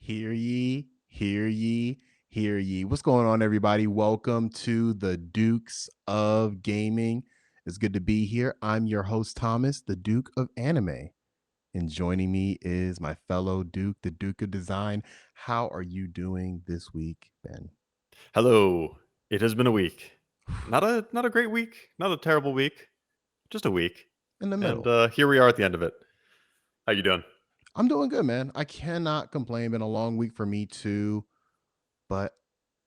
Hear ye, hear ye, hear ye. What's going on, everybody? Welcome to the Dukes of Gaming. It's good to be here. I'm your host, Thomas, the Duke of Anime. And joining me is my fellow Duke, the Duke of Design. How are you doing this week, Ben? Hello. It has been a week. Not a great week, not a terrible week, just a week. In the And middle. here we are at the end of it. How you doing? I'm doing good, man. I cannot complain. Been a long week for me, too. But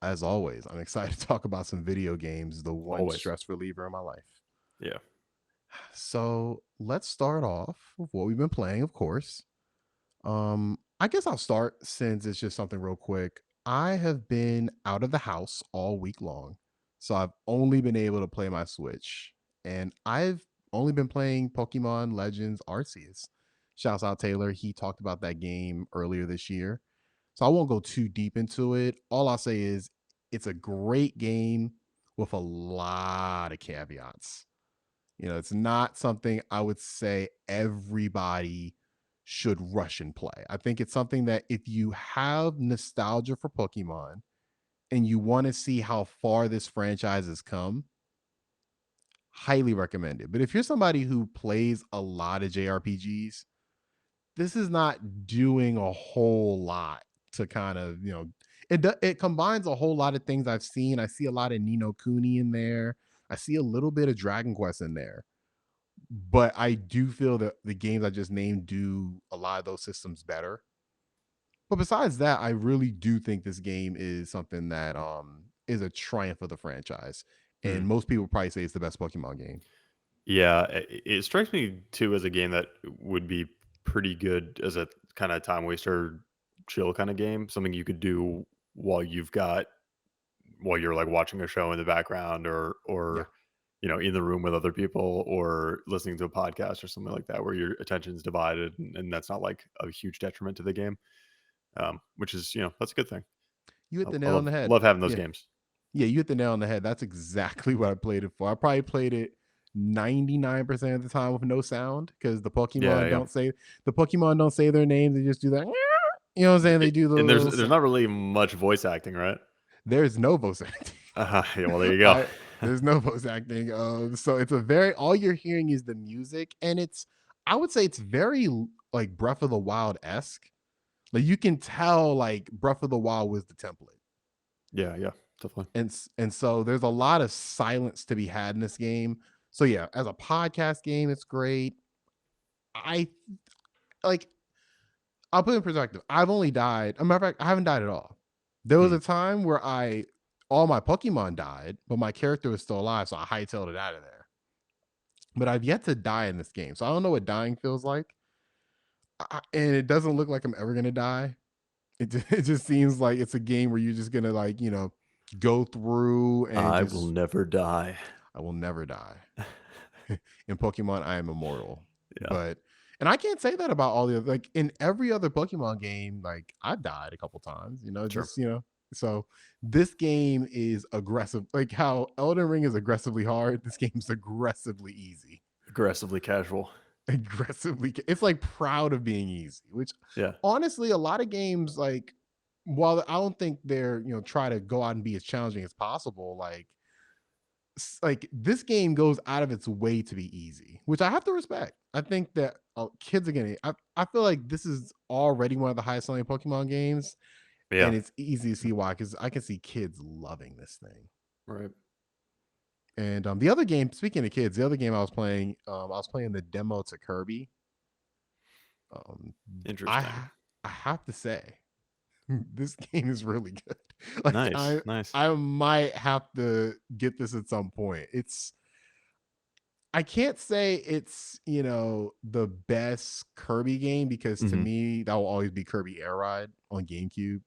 as always, I'm excited to talk about some video games, the one Always. stress reliever in my life. Yeah. So let's start off with what we've been playing, of course. I guess I'll start since it's just something real quick. I have been out of the house all week long. So I've only been able to play my Switch. And I've only been playing Pokemon Legends Arceus. Shouts out Taylor. He talked about that game earlier this year. So I won't go too deep into it. All I'll say is it's a great game with a lot of caveats. It's not something I would say everybody should rush and play. I think it's something that if you have nostalgia for Pokemon and you want to see how far this franchise has come, highly recommend it. But if you're somebody who plays a lot of JRPGs, this is not doing a whole lot to kind of, it combines a whole lot of things I've seen. I see a lot of Nino Kuni in there. I see a little bit of Dragon Quest in there, but I do feel that the games I just named do a lot of those systems better. But besides that, I really do think this game is something that is a triumph of the franchise. Hmm. And most people probably say it's the best Pokemon game. Yeah. It strikes me too as a game that would be pretty good as a kind of time waster, chill kind of game. Something you could do while you're like watching a show in the background Yeah. or in the room with other people or listening to a podcast or something like that where your attention's divided and that's not like a huge detriment to the game. Which is, that's a good thing. You hit I, the I nail on love the head. love having those Yeah. games. Yeah, you hit the nail on the head. That's exactly what I played it for. I probably played it 99% of the time with no sound because Yeah, yeah. the Pokemon don't say their names. They just do that. You know what I'm saying? They do the And there's little there's not really much voice acting, right? there's no voice acting. Yeah, well, there you go. I There's no voice acting. So it's a very all you're hearing is the music, and I would say it's very like Breath of the Wild esque. Like you can tell like Breath of the Wild was the template, Yeah, yeah, definitely. and so there's a lot of silence to be had in this game. So yeah, as a podcast game, it's great. I like I'll put it in perspective. I've only died. A matter of fact, I haven't died at all. There was Hmm. a time where all my Pokemon died, but my character was still alive, so I hightailed it out of there. But I've yet to die in this game, so I don't know what dying feels like. And it doesn't look like I'm ever gonna die. It just seems like it's a game where you're just gonna like go through and I will just never die. I will never die. In Pokemon, I am immortal. Yeah, But and I can't say that about all the other like in every other Pokemon game, like I've died a couple times, sure. So this game is aggressive. Like how Elden Ring is aggressively hard, this game's aggressively easy. Aggressively casual. It's like proud of being easy, which Yeah. honestly, a lot of games, like while I don't think they're, try to go out and be as challenging as possible, like this game goes out of its way to be easy, which I have to respect. I think that kids are gonna. I feel like this is already one of the highest selling Pokemon games, Yeah. and it's easy to see why because I can see kids loving this thing. Right. And the other game, speaking of kids, the other game I was playing the demo to Kirby. Um, Interesting. I have to say, this game is really good. Like Nice. Nice. I might have to get this at some point. I can't say it's, the best Kirby game because to Hmm. me, that will always be Kirby Air Ride on GameCube.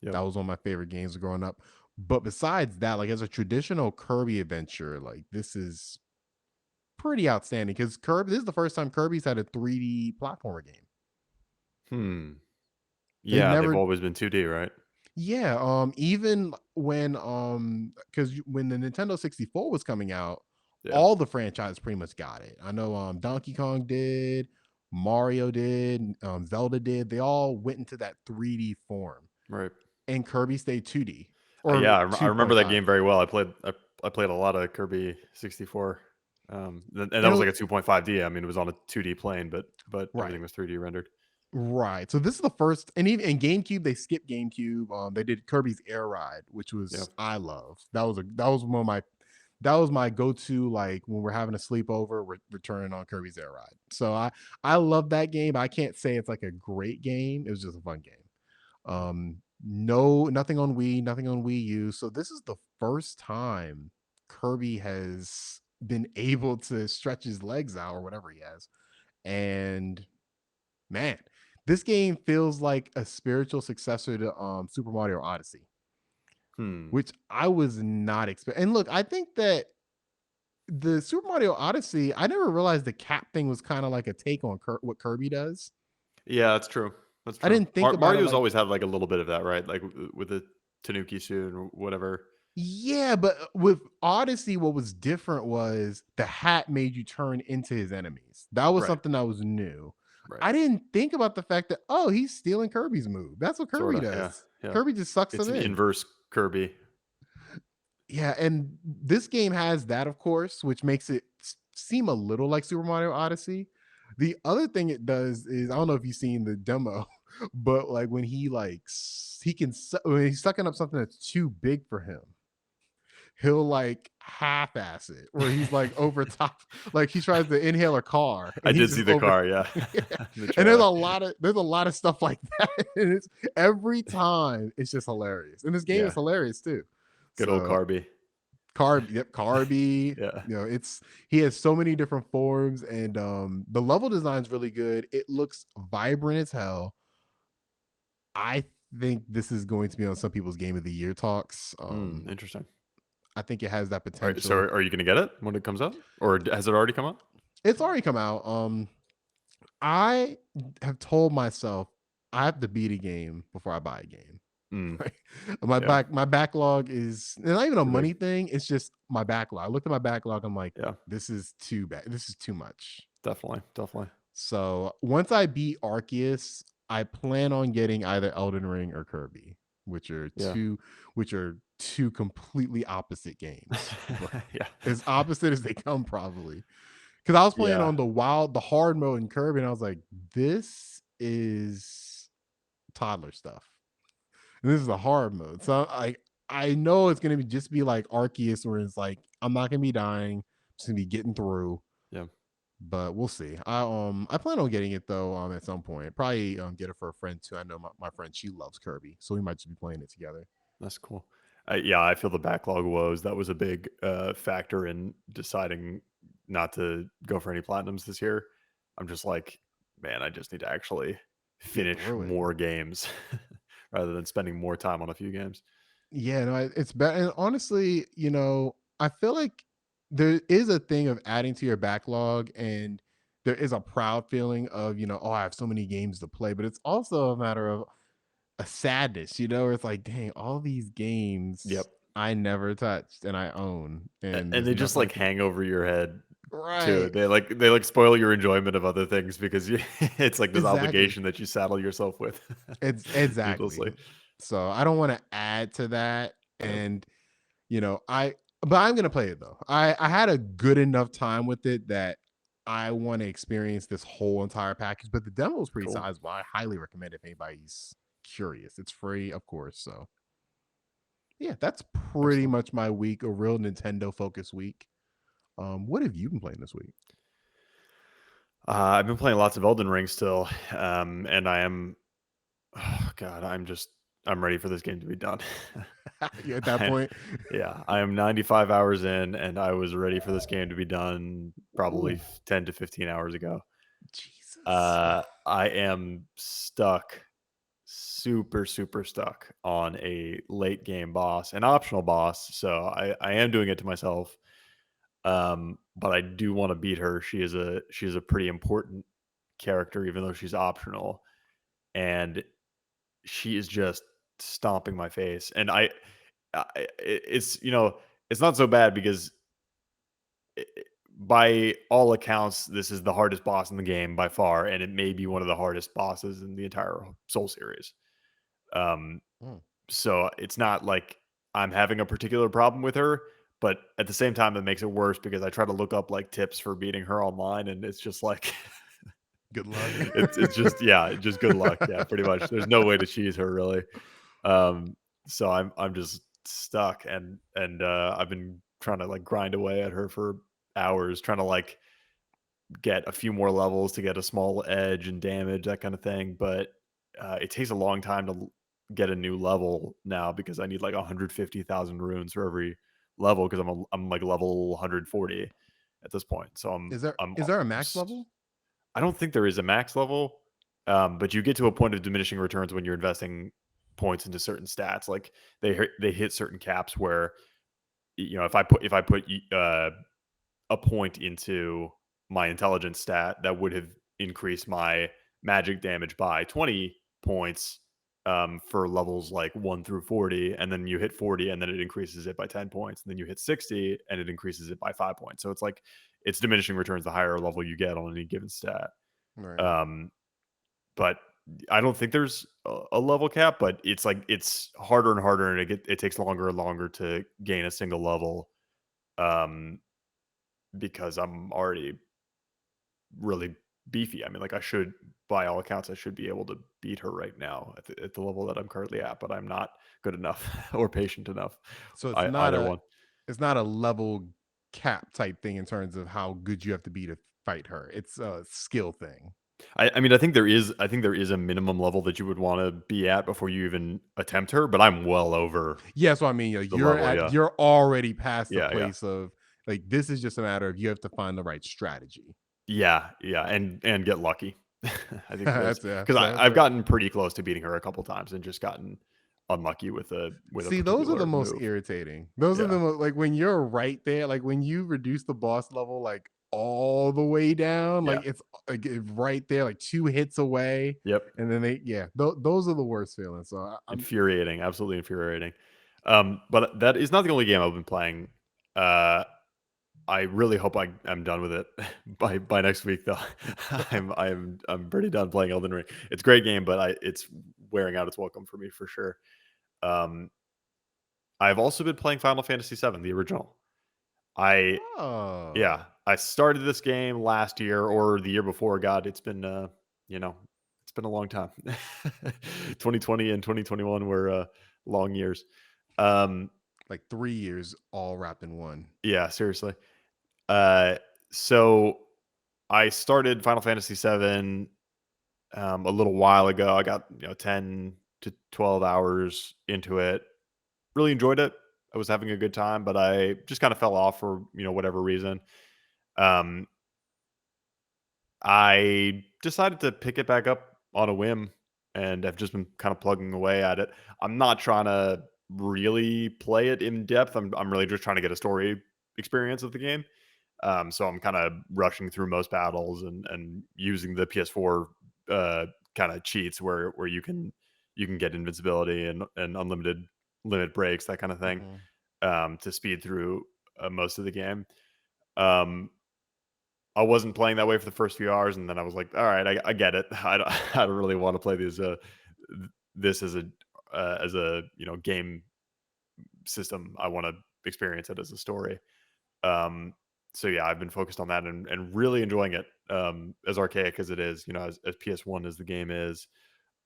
Yep. That was one of my favorite games growing up. But besides that, like as a traditional Kirby adventure, like this is pretty outstanding because this is the first time Kirby's had a 3D platformer game. Hmm. They've Yeah, they've never, always been 2D, right? yeah, even when because when the Nintendo 64 was coming out, Yeah. all the franchise pretty much got it. I know Donkey Kong did, Mario did, Zelda did. They all went into that 3D form, Right. and Kirby stayed 2D or Yeah, I remember that 2.5. game very well. I played a lot of Kirby 64, and that And was like a 2.5D. I mean, it was on a 2D plane, but everything right. was 3D rendered. Right. So this is the first, and even in GameCube, they skipped GameCube. They did Kirby's Air Ride, which Yeah. was I love. That was one of my that was my go-to, like when we're having a sleepover, we're returning on Kirby's Air Ride. So I love that game. I can't say it's like a great game. It was just a fun game. No, nothing on Wii, nothing on Wii U. So this is the first time Kirby has been able to stretch his legs out or whatever he has. And man, this game feels like a spiritual successor to Super Mario Odyssey, Hmm. which I was not expecting. And look, I think that the Super Mario Odyssey, I never realized the cap thing was kind of like a take on what Kirby does. Yeah, that's true. That's I true. didn't think about it Mario's like, always had like a little bit of that, right? Like with the Tanuki suit or whatever. yeah, but with Odyssey, what was different was the hat made you turn into his enemies. That was Right. something that was new. Right. I didn't think about the fact that, oh, he's stealing Kirby's move. That's what Kirby Sorta. Yeah. does. Yeah. Kirby just sucks It's them an in. inverse Kirby. Yeah, and this game has that, of course, which makes it seem a little like Super Mario Odyssey. The other thing it does is I don't know if you've seen the demo, but like when he like when he's sucking up something that's too big for him, he'll like half-ass it, where he's like over top, like he tries to inhale a car I and he's did just see the over. car, yeah, Yeah. in the And trailer. there's a lot of stuff like that. And it's every time it's just hilarious. And this game is Yeah, hilarious too. good old So Carby. Yep, Carby. Yeah. You know, he has so many different forms, and the level design is really good. It looks vibrant as hell. I think this is going to be on some people's game of the year talks. Interesting. I think it has that Alright, so potential. are you gonna get it when it comes out? Or has it already come out? It's already come out. I have told myself I have to beat a game before I buy a game. Mm, Right? yeah, My backlog is, it's not even a too big. money thing. It's just my backlog. I looked at my backlog. I'm like, Yeah, this is too bad. This is too much. definitely, definitely. So once I beat Arceus, I plan on getting either Elden Ring or Kirby, which are Yeah. two completely opposite games. Yeah. As opposite as they come, probably. Because I was playing Yeah. on the hard mode in Kirby, and I was like, this is toddler stuff. And this is the hard mode. So I know it's gonna be like Arceus, where it's like I'm not gonna be dying, I'm just gonna be getting through, Yeah, but we'll see. I plan on getting it though, at some point. Probably get it for a friend too. I know my friend, she loves Kirby, so we might just be playing it together. that's cool. Yeah, I feel the backlog woes, that was a big, factor in deciding not to go for any platinums this year. I'm just like, "Man, I just need to actually Get finish through it. more games rather than spending more time on a few games." Yeah, no, it's better. And honestly, I feel like there is a thing of adding to your backlog, and there is a proud feeling of, oh, I have so many games to play, but it's also a matter of a sadness, where it's like, dang, all these Yep. games I never touched and I own, and And there's they just, nothing I like, can. hang over your head too. Right. They spoil your enjoyment of other things because you it's like this Exactly. obligation that you saddle yourself with It's exactly. needlessly. So I don't want to add to that. Yep. And but I'm gonna play it though. I had a good enough time with it that I want to experience this whole entire package. But the demo is pretty Cool. sizable. I highly recommend it if anybody's curious. It's free, of course. So yeah, that's pretty Excellent. much my week, a real Nintendo focused week. What have you been playing this week? I've been playing lots of Elden Ring still, and I am oh god, I'm ready for this game to be done. You at that I point? yeah, I am 95 hours in, and I was ready for this game to be done probably Ooh, 10 to 15 hours ago. Jesus. I am stuck, super, super stuck on a late game boss, an optional boss, so I am doing it to myself, but I do wanna beat her. She is a pretty important character even though she's optional, and she is just stomping my face, and it's, it's not so bad because by all accounts, this is the hardest boss in the game by far, and it may be one of the hardest bosses in the entire Soul series. Um, Mm. so it's not like I'm having a particular problem with her, but at the same time, it makes it worse because I try to look up like tips for beating her online, and it's just like Good luck. it's just yeah, just good luck. Yeah, pretty much. There's no way to cheese her really. Um, so I'm just stuck, and I've been trying to like grind away at her for hours, trying to like get a few more levels to get a small edge and damage, that kind of thing. But it takes a long time to get a new level now because I need like 150,000 runes for every level because I'm like level 140 at this point. So is there a max level? I don't think there is a max level, but you get to a point of diminishing returns when you're investing points into certain stats. Like they hit certain caps where if I put a point into my intelligence stat that would have increased my magic damage by 20 points for levels like 1 through 40, and then you hit 40 and then it increases it by 10 points, and then you hit 60 and it increases it by 5 points. So it's like it's diminishing returns the higher level you get on any given stat. Right. um but I don't think there's a level cap, but it's like it's harder and harder, and it takes longer and longer to gain a single level, um because I'm already really beefy. I mean, like I should, by all accounts, I should be able to beat her right now at the level that I'm currently at, but I'm not good enough or patient enough. So Either one. it's not a level cap type thing in terms of how good you have to be to fight her. It's a skill thing. I mean, I think there is a minimum level that you would want to be at before you even attempt her, but I'm well over Yeah, so I mean, the level. Yeah, you're already past the yeah, yeah, place of like this is just a matter of you have to find the right strategy. yeah, yeah, and get lucky. I think those because That's I've it. gotten pretty close to beating her a couple times and just gotten unlucky with a See, those are the particular most move. irritating. Those are Yeah. like when you're right there, like when you reduce the boss level like all the way down, Yeah. like it's like right there, like two hits away, Yep. and then those are the worst feelings. So I'm Infuriating, absolutely infuriating. But that is not the only game I've been playing. Uh, I really hope I'm done with it by next week, though. I'm pretty done playing Elden Ring. It's a great game, but it's wearing out its welcome for me for sure. Um, I've also been playing Final Fantasy VII, the original. I Yeah, oh I started this game last year or the year before. God, you know, it's been a long time. 2020 and 2021 were long years. Um, like 3 years all wrapped in one. yeah, seriously. Uh, so I started Final Fantasy VII a little while ago. I got 10 to 12 hours into it. Really enjoyed it. I was having a good time, but I just kind of fell off for whatever reason. Um, I decided to pick it back up on a whim and have just been kind of plugging away at it. I'm not trying to really play it in depth. I'm really just trying to get a story experience of the game. So I'm kind of rushing through most battles and using the PS4 kind of cheats where you can get invincibility and unlimited limit breaks, that kind of thing, Mhm. to speed through most of the game. Um, I wasn't playing that way for the first few hours, and then I was like, "All right, I get it. I don't I don't really want to play this as a game system. I want to experience it as a story." Um, so yeah, I've been focused on that and really enjoying it. As archaic as it is, as PS1 as the game is,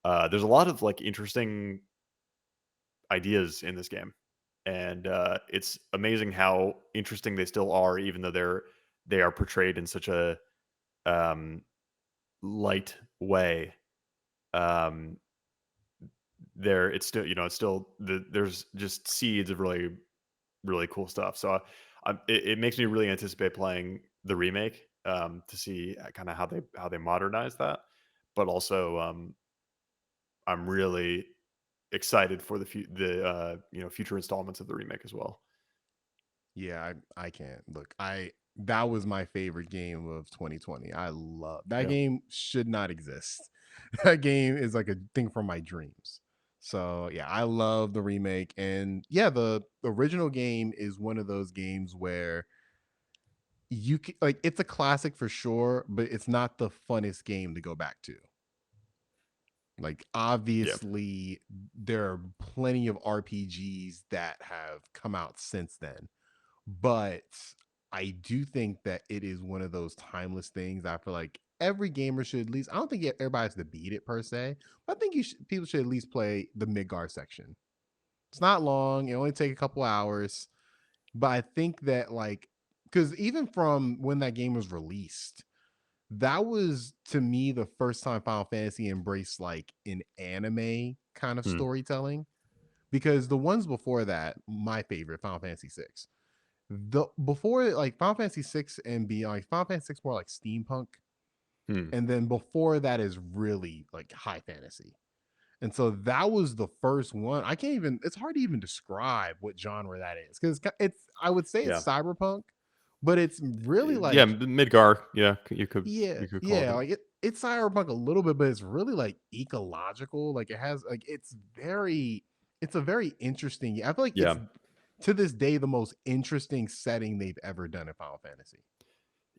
there's a lot of like interesting ideas in this game, and it's amazing how interesting they still are, even though they are portrayed in such a um, light way. Um, there, it's still there's just seeds of really really cool stuff. So it makes me really anticipate playing the remake, to see kind of how they modernize that. But also, I'm really excited for the future installments of the remake as well. Yeah, I can't. Look, I that was my favorite game of 2020. I love that Yeah. game should not exist. That game is like a thing from my dreams. So, yeah, I love the remake and yeah, the original game is one of those games where like, it's a classic for sure, but it's not the funnest game to go back to. Like, Yeah. obviously, there are plenty of RPGs that have come out since then, but I do think that it is one of those timeless things. I feel like every gamer should at least. I don't think everybody has to beat it per se, but I think people should at least play the Midgar section. It's not long; it only take a couple hours, but I think that like because even from when that game was released, that was to me the first time Final Fantasy embraced like an anime kind of Hmm. storytelling. Because the ones before that, my favorite, Final Fantasy 6, the before like Final Fantasy 6 and beyond, like Final Fantasy 6 more like steampunk, Hmm. and then before that is really like high fantasy. And so that was the first one. I can't even. It's hard to even describe what genre that is because it's. I would say it's Yeah. cyberpunk, but it's really Yeah. like Midgar. Yeah. yeah, You could call yeah. it. Like it's cyberpunk a little bit, but it's really like ecological. Like it has like it's very. It's a very interesting. I feel like it's Yeah. to this day the most interesting setting they've ever done in Final Fantasy.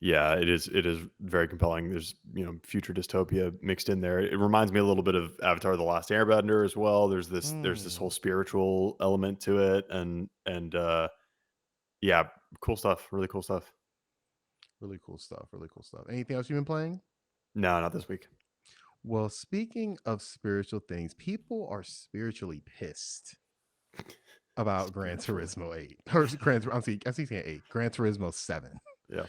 Yeah, it is. It is very compelling. There's future dystopia mixed in there. It reminds me a little bit of Avatar: The Last Airbender as well. There's this whole Mm, spiritual element to it, and yeah, cool stuff. Really cool stuff. really cool stuff. Really cool stuff. Anything else you've been playing? No, not this week. Well, speaking of spiritual things, people are spiritually pissed about Gran Spiritually, Turismo 8. Or Gran, I'm saying 8, Gran Turismo 7. yeah,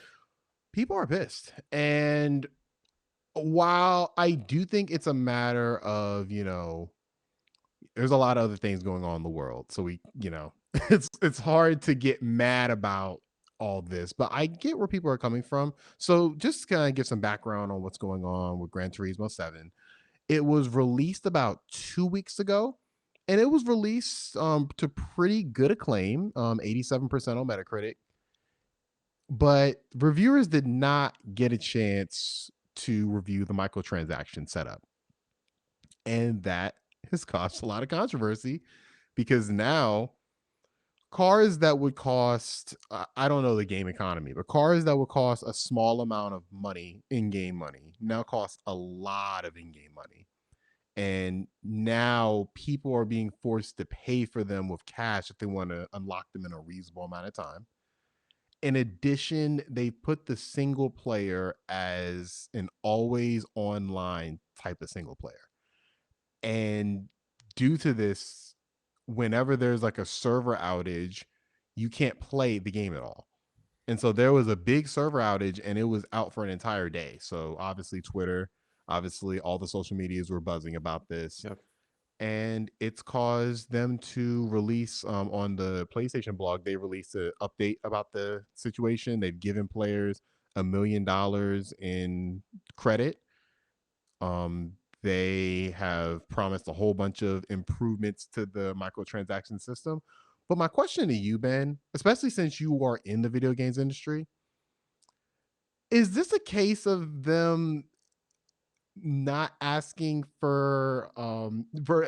People are pissed. And while I do think it's a matter of, there's a lot of other things going on in the world. So it's hard to get mad about all this, but I get where people are coming from. So just kind of give some background on what's going on with Gran Turismo 7. It was released about 2 weeks ago, and it was released to pretty good acclaim, 87% on Metacritic. But reviewers did not get a chance to review the microtransaction setup. And that has caused a lot of controversy because now cars that would cost, I don't know the game economy, but cars that would cost a small amount of money, in game money, now cost a lot of in game money. And now people are being forced to pay for them with cash if they want to unlock them in a reasonable amount of time. In addition, they put the single player as an always online type of single player. And due to this, whenever there's like a server outage, you can't play the game at all. And so there was a big server outage and it was out for an entire day. So obviously Twitter, obviously all the social medias were buzzing about this, yeah, and it's caused them to release on the PlayStation blog. They released an update about the situation. They've given players $1 million in credit. They have promised a whole bunch of improvements to the microtransaction system. But my question to you, Ben, especially since you are in the video games industry, is this a case of them not asking for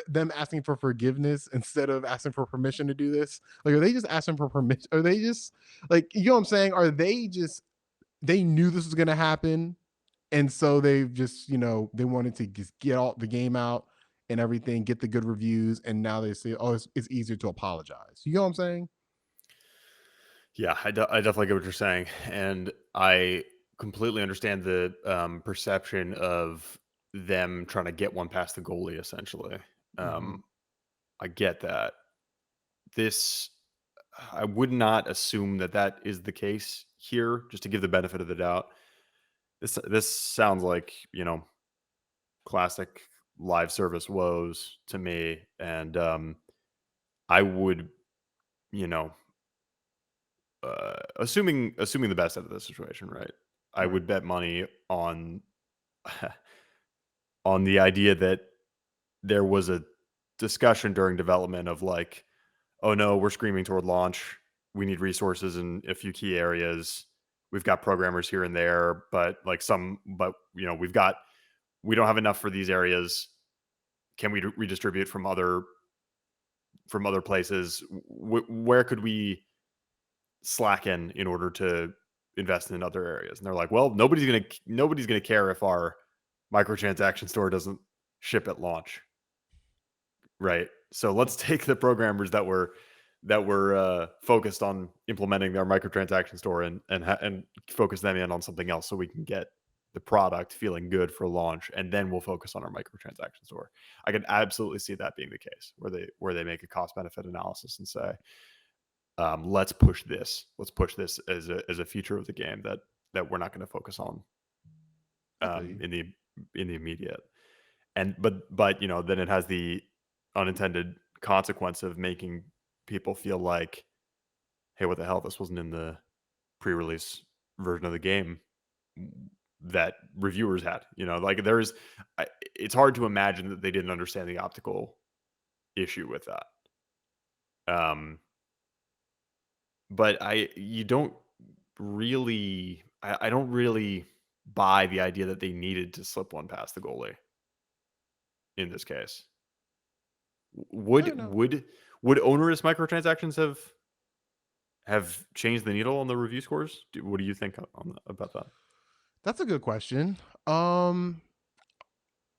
them asking for forgiveness instead of asking for permission to do this? Like, are they just asking for permission? Are they just like, you know what I'm saying? Are they just they knew this was gonna happen, and so they just, they wanted to just get all the game out and everything, get the good reviews, and now they say, oh, it's easier to apologize. You know what I'm saying? yeah. I definitely get what you're saying, and I completely understand the perception of them trying to get one past the goalie. Essentially, Mm-hmm. um, I get that. This I would not assume that that is the case here, just to give the benefit of the doubt. This sounds like, classic live service woes to me, and I would, you know, assuming the best out of this situation, right? I Right. would bet money on on the idea that there was a discussion during development of like, oh no, we're screaming toward launch. We need resources in a few key areas. We've got programmers here and there, but we don't have enough for these areas. Can we redistribute from other places? Where could we slacken in order to invest in other areas. And they're like, well, nobody's gonna care if our microtransaction store doesn't ship at launch, right? So let's take the programmers that were focused on implementing their microtransaction store and focus them in on something else so we can get the product feeling good for launch, and then we'll focus on our microtransaction store. I can absolutely see that being the case where they make a cost benefit analysis and say, let's push this as a feature of the game that we're not going to focus on I feel you. in the immediate. And but then it has the unintended consequence of making people feel like, hey, what the hell, this wasn't in the pre-release version of the game that reviewers had, like it's hard to imagine that they didn't understand the optical issue with that. um but I don't really buy the idea that they needed to slip one past the goalie in this case. I Would don't know. would would onerous microtransactions have changed the needle on the review scores? What do you think about that? That's a good question. Um,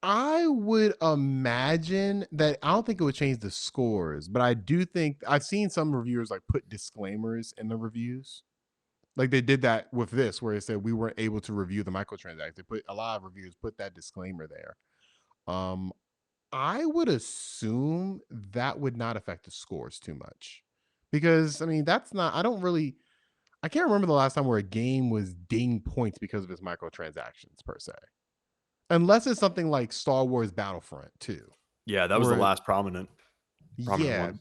I would imagine that I don't think it would change the scores, but I do think I've seen some reviewers like put disclaimers in the reviews. Like they did that with this, where it said we weren't able to review the microtransactions. They put a lot of reviews put that disclaimer there. Um, I would assume that would not affect the scores too much. Because I mean, that's not I don't really I can't remember the last time where a game was ding points because of its microtransactions per se. Unless it's something like Star Wars Battlefront 2, Yeah, that was the where last prominent yeah, one.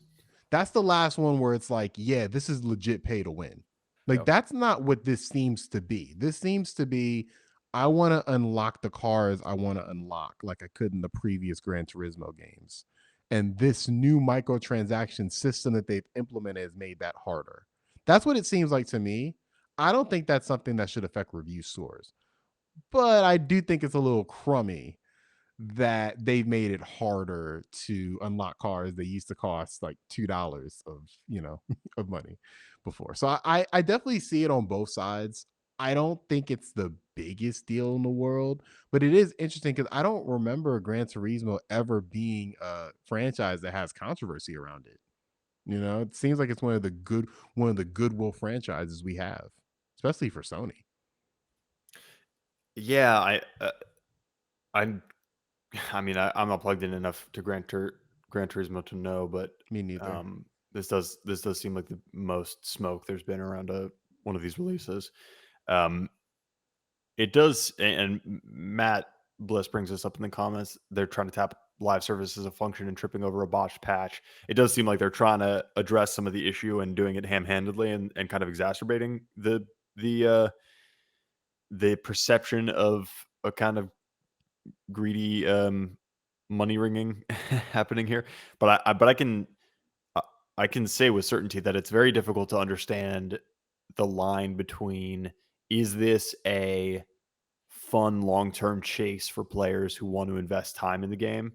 that's the last one where it's like, yeah, this is legit pay to win. Like Yeah. that's not what this seems to be. This seems to be I want to unlock the cars I want to unlock like I could in the previous Gran Turismo games. And this new microtransaction system that they've implemented has made that harder. That's what it seems like to me. I don't think that's something that should affect review scores, but I do think it's a little crummy that they've made it harder to unlock cars that used to cost like $2 of of money before. So I definitely see it on both sides. I don't think it's the biggest deal in the world, but it is interesting because I don't remember Gran Turismo ever being a franchise that has controversy around it. It seems like it's one of the goodwill franchises we have, especially for Sony. Yeah, I'm I mean, I'm not plugged in enough to Gran Turismo to know, but Me neither. this does seem like the most smoke there's been around a one of these releases. Um, it does, and Matt Bliss brings this up in the comments. They're trying to tap live service as a function and tripping over a botched patch. It does seem like they're trying to address some of the issue and doing it ham-handedly and kind of exacerbating the uh, the perception of a kind of greedy money wringing happening here. I I can say with certainty that it's very difficult to understand the line between, is this a fun long-term chase for players who want to invest time in the game,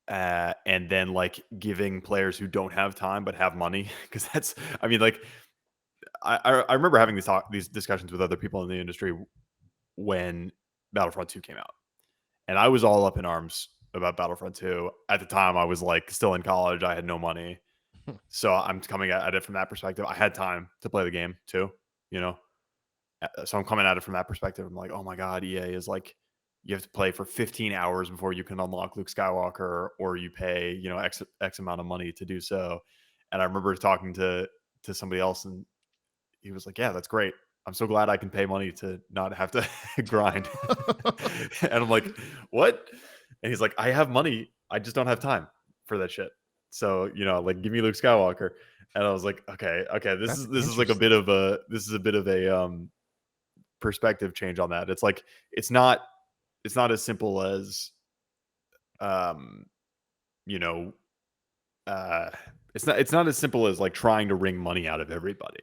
and then like giving players who don't have time but have money, because that's, I mean, like I remember having these discussions with other people in the industry when Battlefront 2 came out. And I was all up in arms about Battlefront 2. At the time, I was like still in college. I had no money. So I'm coming at it from that perspective. I had time to play the game too, you know? So I'm coming at it from that perspective. I'm like, oh my God, EA is like, you have to play for 15 hours before you can unlock Luke Skywalker, or you pay, X amount of money to do so. And I remember talking to somebody else, and he was like, "Yeah, that's great. I'm so glad I can pay money to not have to grind." And I'm like, "What?" And he's like, "I have money. I just don't have time for that shit. So, like give me Luke Skywalker." And I was like, "Okay, okay. This That's is this is like interesting. a bit of a perspective change on that. It's like it's not as simple as um, you know, uh it's not as simple as like trying to wring money out of everybody.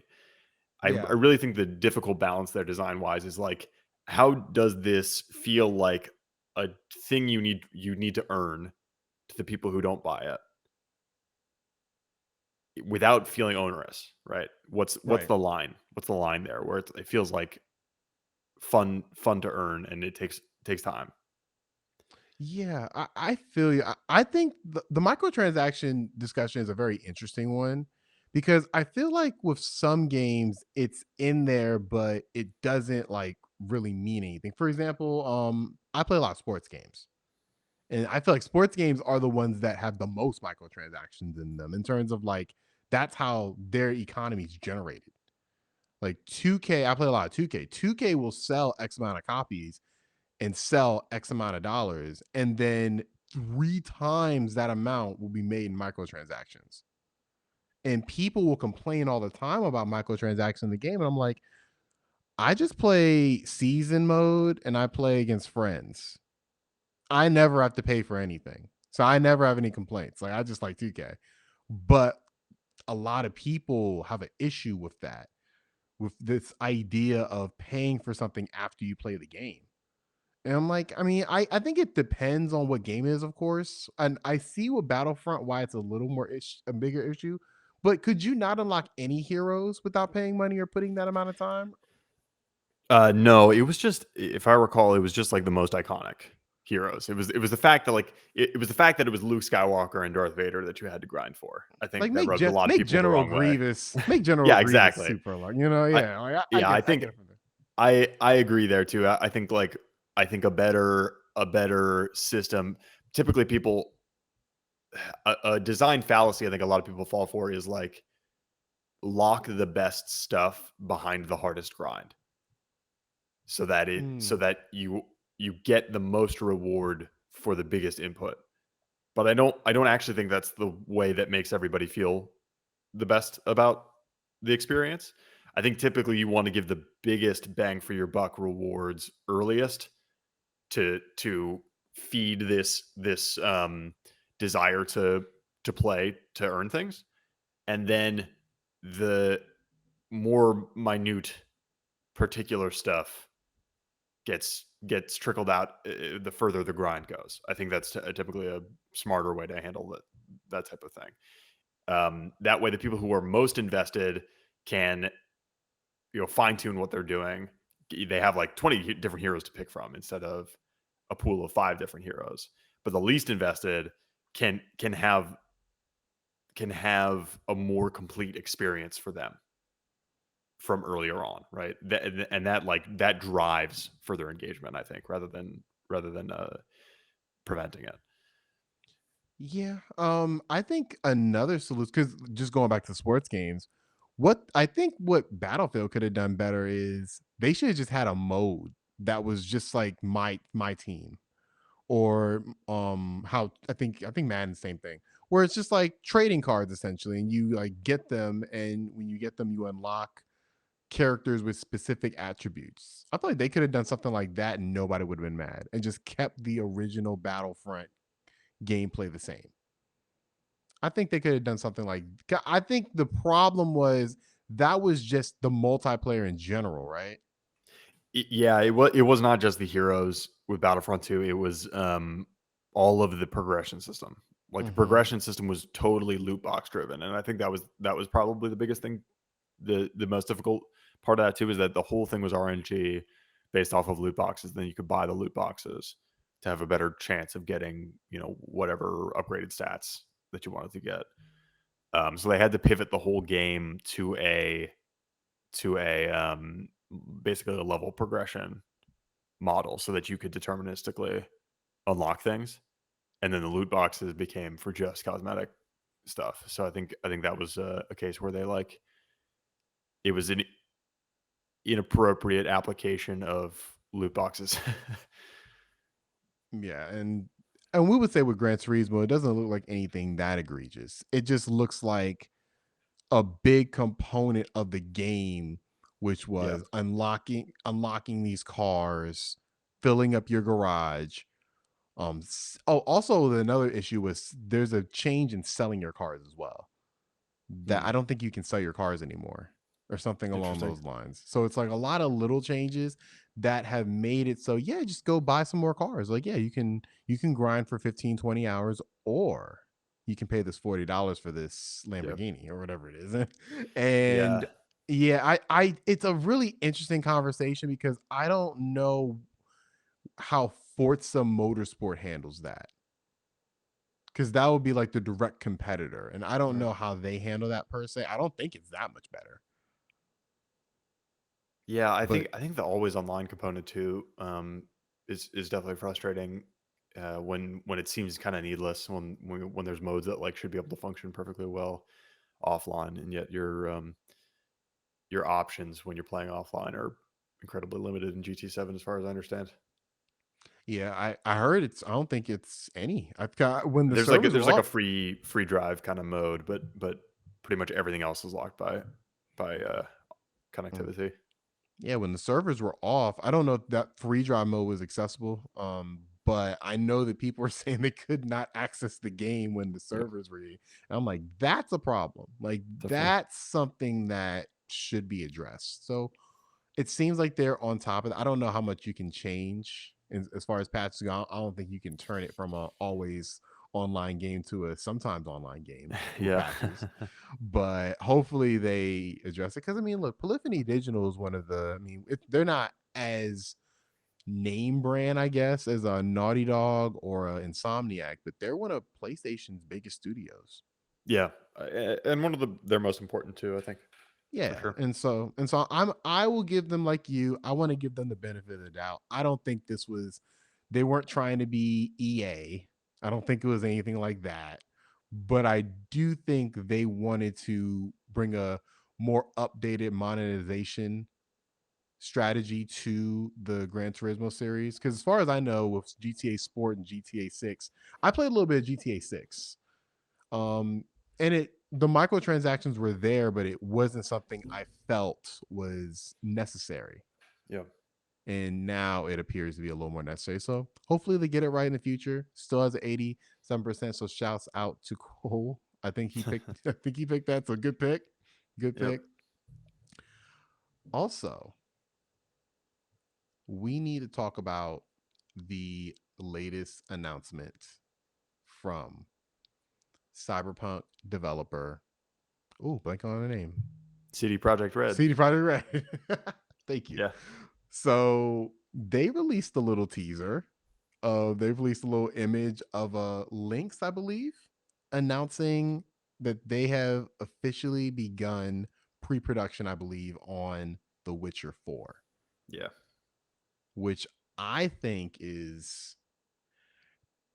I Yeah, really think the difficult balance there design wise is like, how does this feel like a thing you need to earn to the people who don't buy it without feeling onerous, right? What's right. the line? what's the line there where it feels like fun to earn and it takes time. Yeah, I feel you. I think the microtransaction discussion is a very interesting one because I feel like with some games it's in there, but it doesn't like really mean anything. For example, I play a lot of sports games. And I feel like sports games are the ones that have the most microtransactions in them in terms of like that's how their economy is generated. Like 2K, I play a lot of 2K. 2K will sell X amount of copies and sell X amount of dollars, and then three times that amount will be made in microtransactions. And people will complain all the time about microtransactions in the game. And I'm like, I just play season mode and I play against friends. I never have to pay for anything. So I never have any complaints. Like I just like 2K. But a lot of people have an issue with that, with this idea of paying for something after you play the game. And I'm like, I mean, I think it depends on what game it is, of course. And I see with Battlefront why it's a little more a bigger issue. But could you not unlock any heroes without paying money or putting that amount of time? No, it was just if I recall, it was just like the most iconic heroes. It was the fact that like it was the fact that it was Luke Skywalker and Darth Vader that you had to grind for. I Like think that rubbed a lot of people the wrong way. Make General Yeah, Grievous exactly. super long. You know, I yeah, like yeah, I I think get it from there. I agree there too. I think like I think a better system. Typically, people a design fallacy. I think a lot of people fall for is like lock the best stuff behind the hardest grind, so Mm, that you get the most reward for the biggest input. But I don't actually think that's the way that makes everybody feel the best about the experience. I think typically you want to give the biggest bang for your buck rewards earliest to feed this desire to play to earn things, and then the more minute particular stuff gets trickled out the further the grind goes. I think that's typically a smarter way to handle that type of thing. That way, the people who are most invested can fine tune what they're doing. They have like 20 different heroes to pick from instead of a pool of five different heroes. But the least invested can have a more complete experience for them from earlier on, right? And that like that drives further engagement, I think, rather than preventing it. yeah, I think another solution because just going back to sports games, what Battlefield could have done better is they should have just had a mode that was just like my team. Or how I think Madden same thing, where it's just like trading cards essentially, and you like get them, and when you get them, you unlock characters with specific attributes. I feel like they could have done something like that, and nobody would have been mad, and just kept the original Battlefront gameplay the same. I think they could have done something like. I think the problem was that was just the multiplayer in general, right? Yeah, it was not just the heroes with Battlefront 2. It was all of the progression system. Like the Hmm. progression system was totally loot box driven, and I think that was probably the biggest thing. The most difficult part of that too is that the whole thing was RNG based off of loot boxes. Then you could buy the loot boxes to have a better chance of getting whatever upgraded stats that you wanted to get. So they had to pivot the whole game to a basically a level progression model so that you could deterministically unlock things, and then the loot boxes became for just cosmetic stuff. So I think that was a case where they like it was an inappropriate application of loot boxes. Yeah, and we would say with Gran Turismo, it doesn't look like anything that egregious. It just looks like a big component of the game, which Yeah, was unlocking these cars, filling up your garage. Also another issue was there's a change in selling your cars as well. That hmm, I don't think you can sell your cars anymore or something along interesting. those lines. So it's like a lot of little changes that have made it so yeah, just go buy some more cars. Like yeah, you can grind for 15, 20 hours, or you can pay this $40 for this Yeah, Lamborghini or whatever it is. and yeah. Yeah, I it's a really interesting conversation because I don't know how Forza Motorsport handles that. Because that would be like the direct competitor. And I don't Right. know how they handle that per se. I don't think it's that much better. Yeah, But I think the always online component too, is definitely frustrating, when it seems kinda needless, when there's modes that, like, should be able to function perfectly well offline, and yet your options when you're playing offline are incredibly limited in GT7 as far as I understand. yeah, I heard I don't think it's any. I've got when the servers There's were like a off. free drive kinda mode, but pretty much everything else is locked by Mm. connectivity. Yeah, when the servers were off, I don't know if that free drive mode was accessible. But I know that people were saying they could not access the game when the Yeah, servers were. And I'm like, that's a problem. Like definitely. that's something that should be addressed. So it seems like they're on top of it. I don't know how much you can change as far as patches go. I don't think you can turn it from a always online game to a sometimes online game with Yeah. patches. But hopefully they address it because I mean, look, Polyphony Digital is one of the. I mean, they're not as name brand, I guess, as a Naughty Dog or a Insomniac, but they're one of PlayStation's biggest studios. Yeah, and one of their most important too, I think, for Yeah, sure. and so I will give them like you. I want to give them the benefit of the doubt. I don't think this was they weren't trying to be EA. I don't think it was anything like that. But I do think they wanted to bring a more updated monetization strategy to the Gran Turismo series because as far as I know with GTA Sport and GTA 6, I played a little bit of GTA 6. Um, and the microtransactions were there, but it wasn't something I felt was necessary. Yeah. And now it appears to be a little more necessary. So hopefully they get it right in the future. Still has an 87%. So shouts out to Cole. I think he picked I think he picked that. So good pick. Good Yep. pick. Also, we need to talk about the latest announcement from Cyberpunk developer. Oh, blank on the name. CD Project Red. CD Projekt Red. Thank you. Yeah. So they released a little teaser. They released a little image of Lynx, I believe, announcing that they have officially begun pre-production, I believe, on The Witcher 4, Yeah. which I think is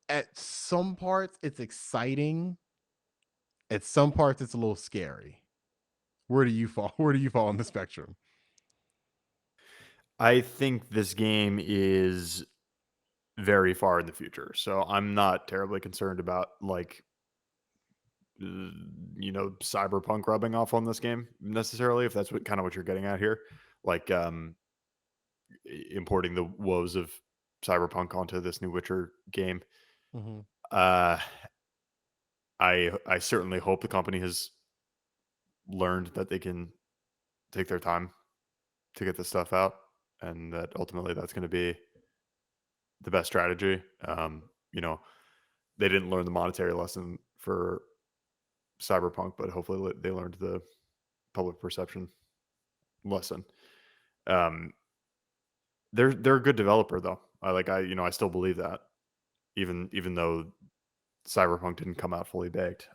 at some parts it's exciting, at some parts it's a little scary. Where do you fall? Where do you fall on the spectrum? I think this game is very far in the future, so I'm not terribly concerned about, like, cyberpunk rubbing off on this game necessarily, if that's what you're getting at here. Like, importing the woes of cyberpunk onto this new Witcher game. Mhm. Uh, I certainly hope the company has learned that they can take their time to get this stuff out, and that ultimately that's going to be the best strategy. They didn't learn the monetary lesson for Cyberpunk, but hopefully they learned the public perception lesson. Um, they're a good developer though. I still believe that even though Cyberpunk didn't come out fully baked.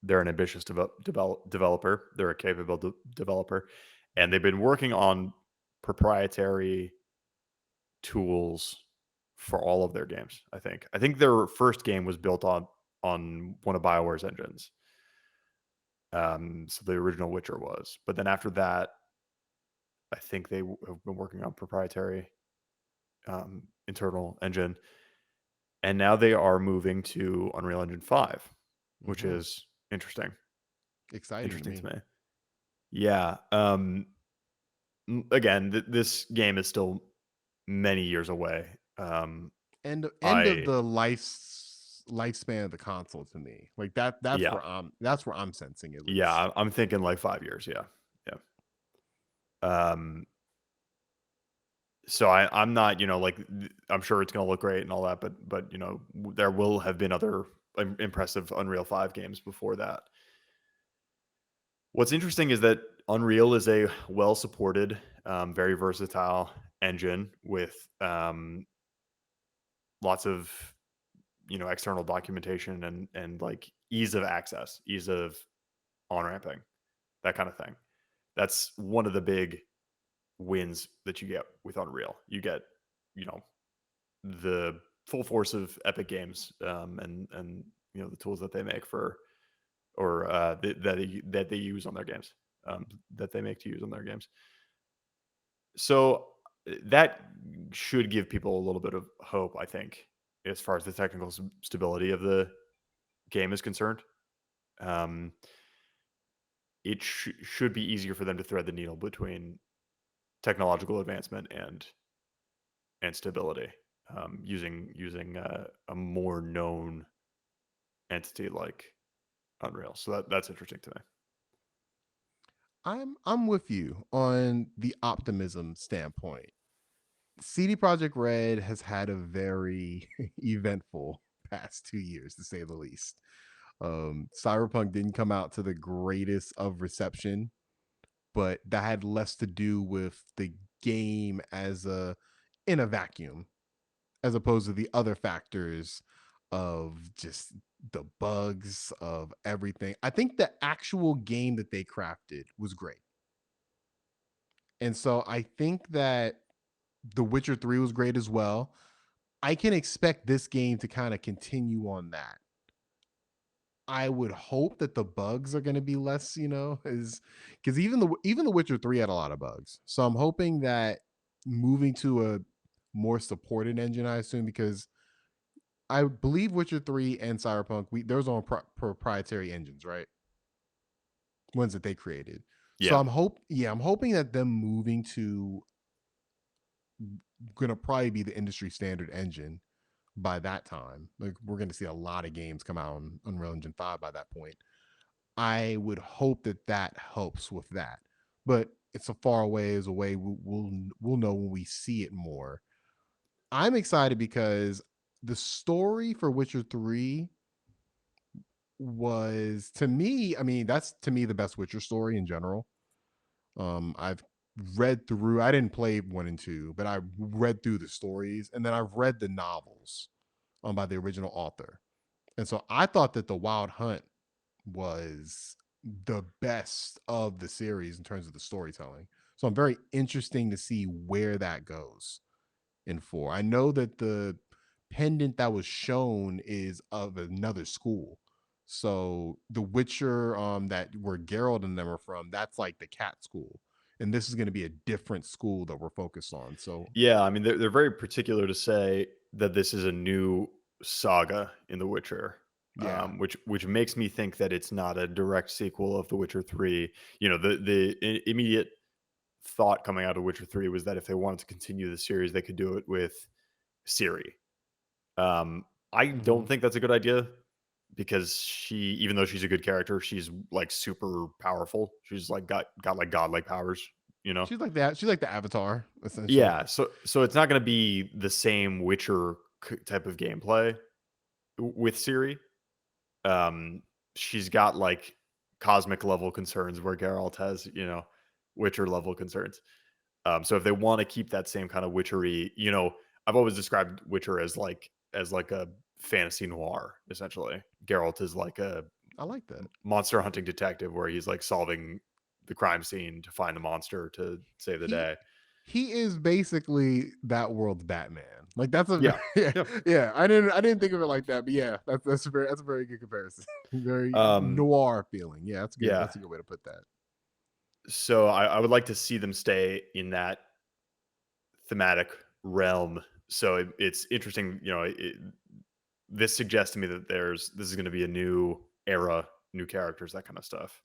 They're an ambitious developer. They're a capable developer, and Mhm. they've been working on proprietary tools for all of their games. I think their first game was built on one of BioWare's engines. So the original Witcher was, but then after that, I think have been working on proprietary internal engine, and now they are moving to Unreal Engine 5, which Mhm. is interesting. Exciting to Interesting me. to me. Yeah. Again, this game is still many years away. End of I the lifespan of the console to me. Like Yeah, that's where I'm sensing at yeah. least. I'm thinking like 5 years. Yeah, yeah. Um, so I'm not, I'm sure it's going to look great and all that, but there will have been other impressive Unreal 5 games before that. What's interesting is that Unreal is a well supported, very versatile engine with lots of external documentation and like ease of access, ease of on ramping, that kind of thing. That's one of the big wins that you get with Unreal. You get you know the full force of Epic Games, and the tools that they make for or that they use on their games, that they make to use on their games. So that should give people a little bit of hope, I think, as far as the technical stability of the game is concerned. Um, it should be easier for them to thread the needle between technological advancement and stability, using a more known entity like Unreal. So that's interesting to me. I'm with you on the optimism standpoint. CD Projekt Red has had a very eventful past 2 years, to say the least. Cyberpunk didn't come out to the greatest of reception, but that had less to do with the game as a in a vacuum, as opposed to the other factors of just the bugs of everything. I think the actual game that they crafted was great. And so I think that The Witcher 3 was great as well. I can expect this game to kind of continue on that. I would hope that the bugs are going to be less, is because even the Witcher 3 had a lot of bugs. So I'm hoping that moving to a more supported engine, I assume, because I believe Witcher 3 and Cyberpunk, those are on proprietary engines, right? Ones that they created. So Yeah, I'm hoping that them moving to gonna probably be the industry standard engine by that time. Like we're gonna see a lot of games come out on Unreal Engine 5 by that point. I would hope that that helps with that, but it's a far ways away. We'll know when we see it more. I'm excited because the story for Witcher 3 was, to me, I mean, that's to me the best Witcher story in general. I've read through, I didn't play 1 and 2, but I read through the stories, and then I've read the novels by the original author. And so I thought that The Wild Hunt was the best of the series in terms of the storytelling. So I'm very interesting to see where that goes in 4. I know that the pendant that was shown is of another school. So The Witcher, that where Geralt and them are from, that's like the cat school. And this is going to be a different school that we're focused on. So yeah. I mean, they're very particular to say that this is a new saga in The Witcher, yeah. which makes me think that it's not a direct sequel of The Witcher 3. The immediate thought coming out of Witcher 3 was that if they wanted to continue the series, they could do it with Ciri. I don't Hmm. think that's a good idea because even though she's a good character, she's like super powerful. She's like got like godlike powers, you know? She's like that. She's like the Avatar, essentially. Yeah. So it's not going to be the same Witcher type of gameplay with Ciri. Um, she's got like cosmic level concerns where Geralt has, Witcher level concerns. So if they want to keep that same kind of witchery, I've always described Witcher as like a fantasy noir. Essentially, Geralt is like a I like that. monster hunting detective where he's like solving the crime scene to find the monster to save the He day. he is basically that world's Batman. Like that's a Yeah, yeah, yeah. yeah. I didn't think of it like that, but yeah, that's a very good comparison. Very Um, noir feeling. Yeah, that's good. yeah. That's a good way to put that. So I would like to see them stay in that thematic realm. So it's interesting, this suggests to me that this is going to be a new era, new characters, that kind of stuff.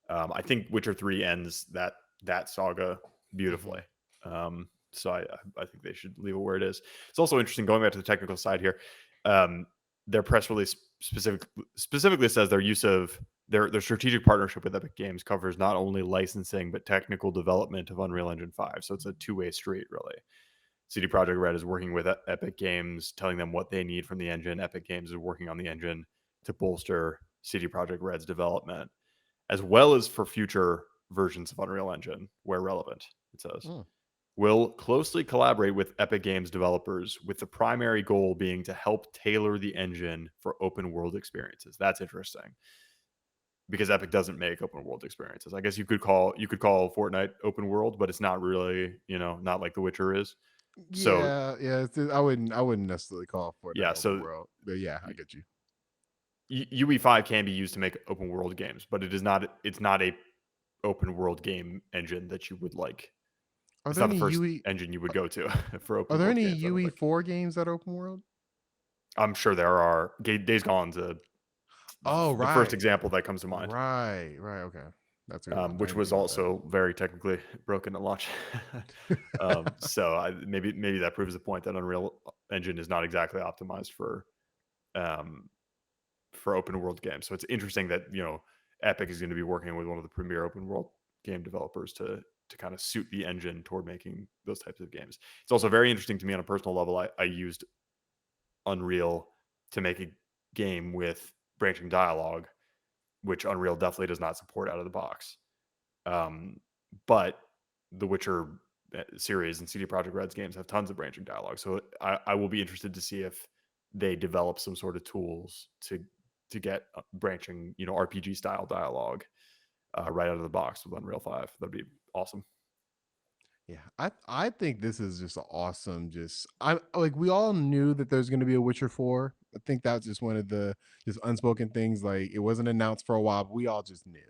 I think Witcher 3 ends that saga beautifully. Hmm. So I think they should leave it where it is. It's also interesting going back to the technical side here. Um, their press release specifically says their use of their strategic partnership with Epic Games covers not only licensing but technical development of Unreal Engine 5. So it's a two-way street, really. CD Projekt Red is working with Epic Games, telling them what they need from the engine. Epic Games is working on the engine to bolster CD Projekt Red's development, as well as for future versions of Unreal Engine where relevant, it says. Mm. Will closely collaborate with Epic Games developers with the primary goal being to help tailor the engine for open world experiences. That's interesting because Epic doesn't make open world experiences. I guess you could call Fortnite open world, but it's not really, not like The Witcher is. So Yeah, yeah. I wouldn't necessarily call Fortnite yeah, open so world, but yeah, I get you. UE5 can be used to make open world games, but it's not a open world game engine that you would like. Are It's there not the any first UE? engine you would go to for Are open there world any games, I don't think. UE4 games that are open world? I'm sure there are. Days Gone's Oh, the first right, example that comes to mind, right. Okay, that's a good one. I which didn't was think about that. also very technically broken at launch. Maybe that proves the point that Unreal Engine is not exactly optimized um, for open world games. So it's interesting that Epic is going to be working with one of the premier open world game developers to kind of suit the engine toward making those types of games. It's also very interesting to me on a personal level. I used Unreal to make a game with branching dialogue, which Unreal definitely does not support out of the box. Um, but the Witcher series and CD Projekt Red's games have tons of branching dialogue. So I will be interested to see if they develop some sort of tools to get branching, RPG style dialogue right out of the box with Unreal 5. That'd be awesome. Yeah, I think this is just awesome. Just I like we all knew that there's going to be a Witcher 4. I think that's just one of the just unspoken things. Like it wasn't announced for a while, but we all just knew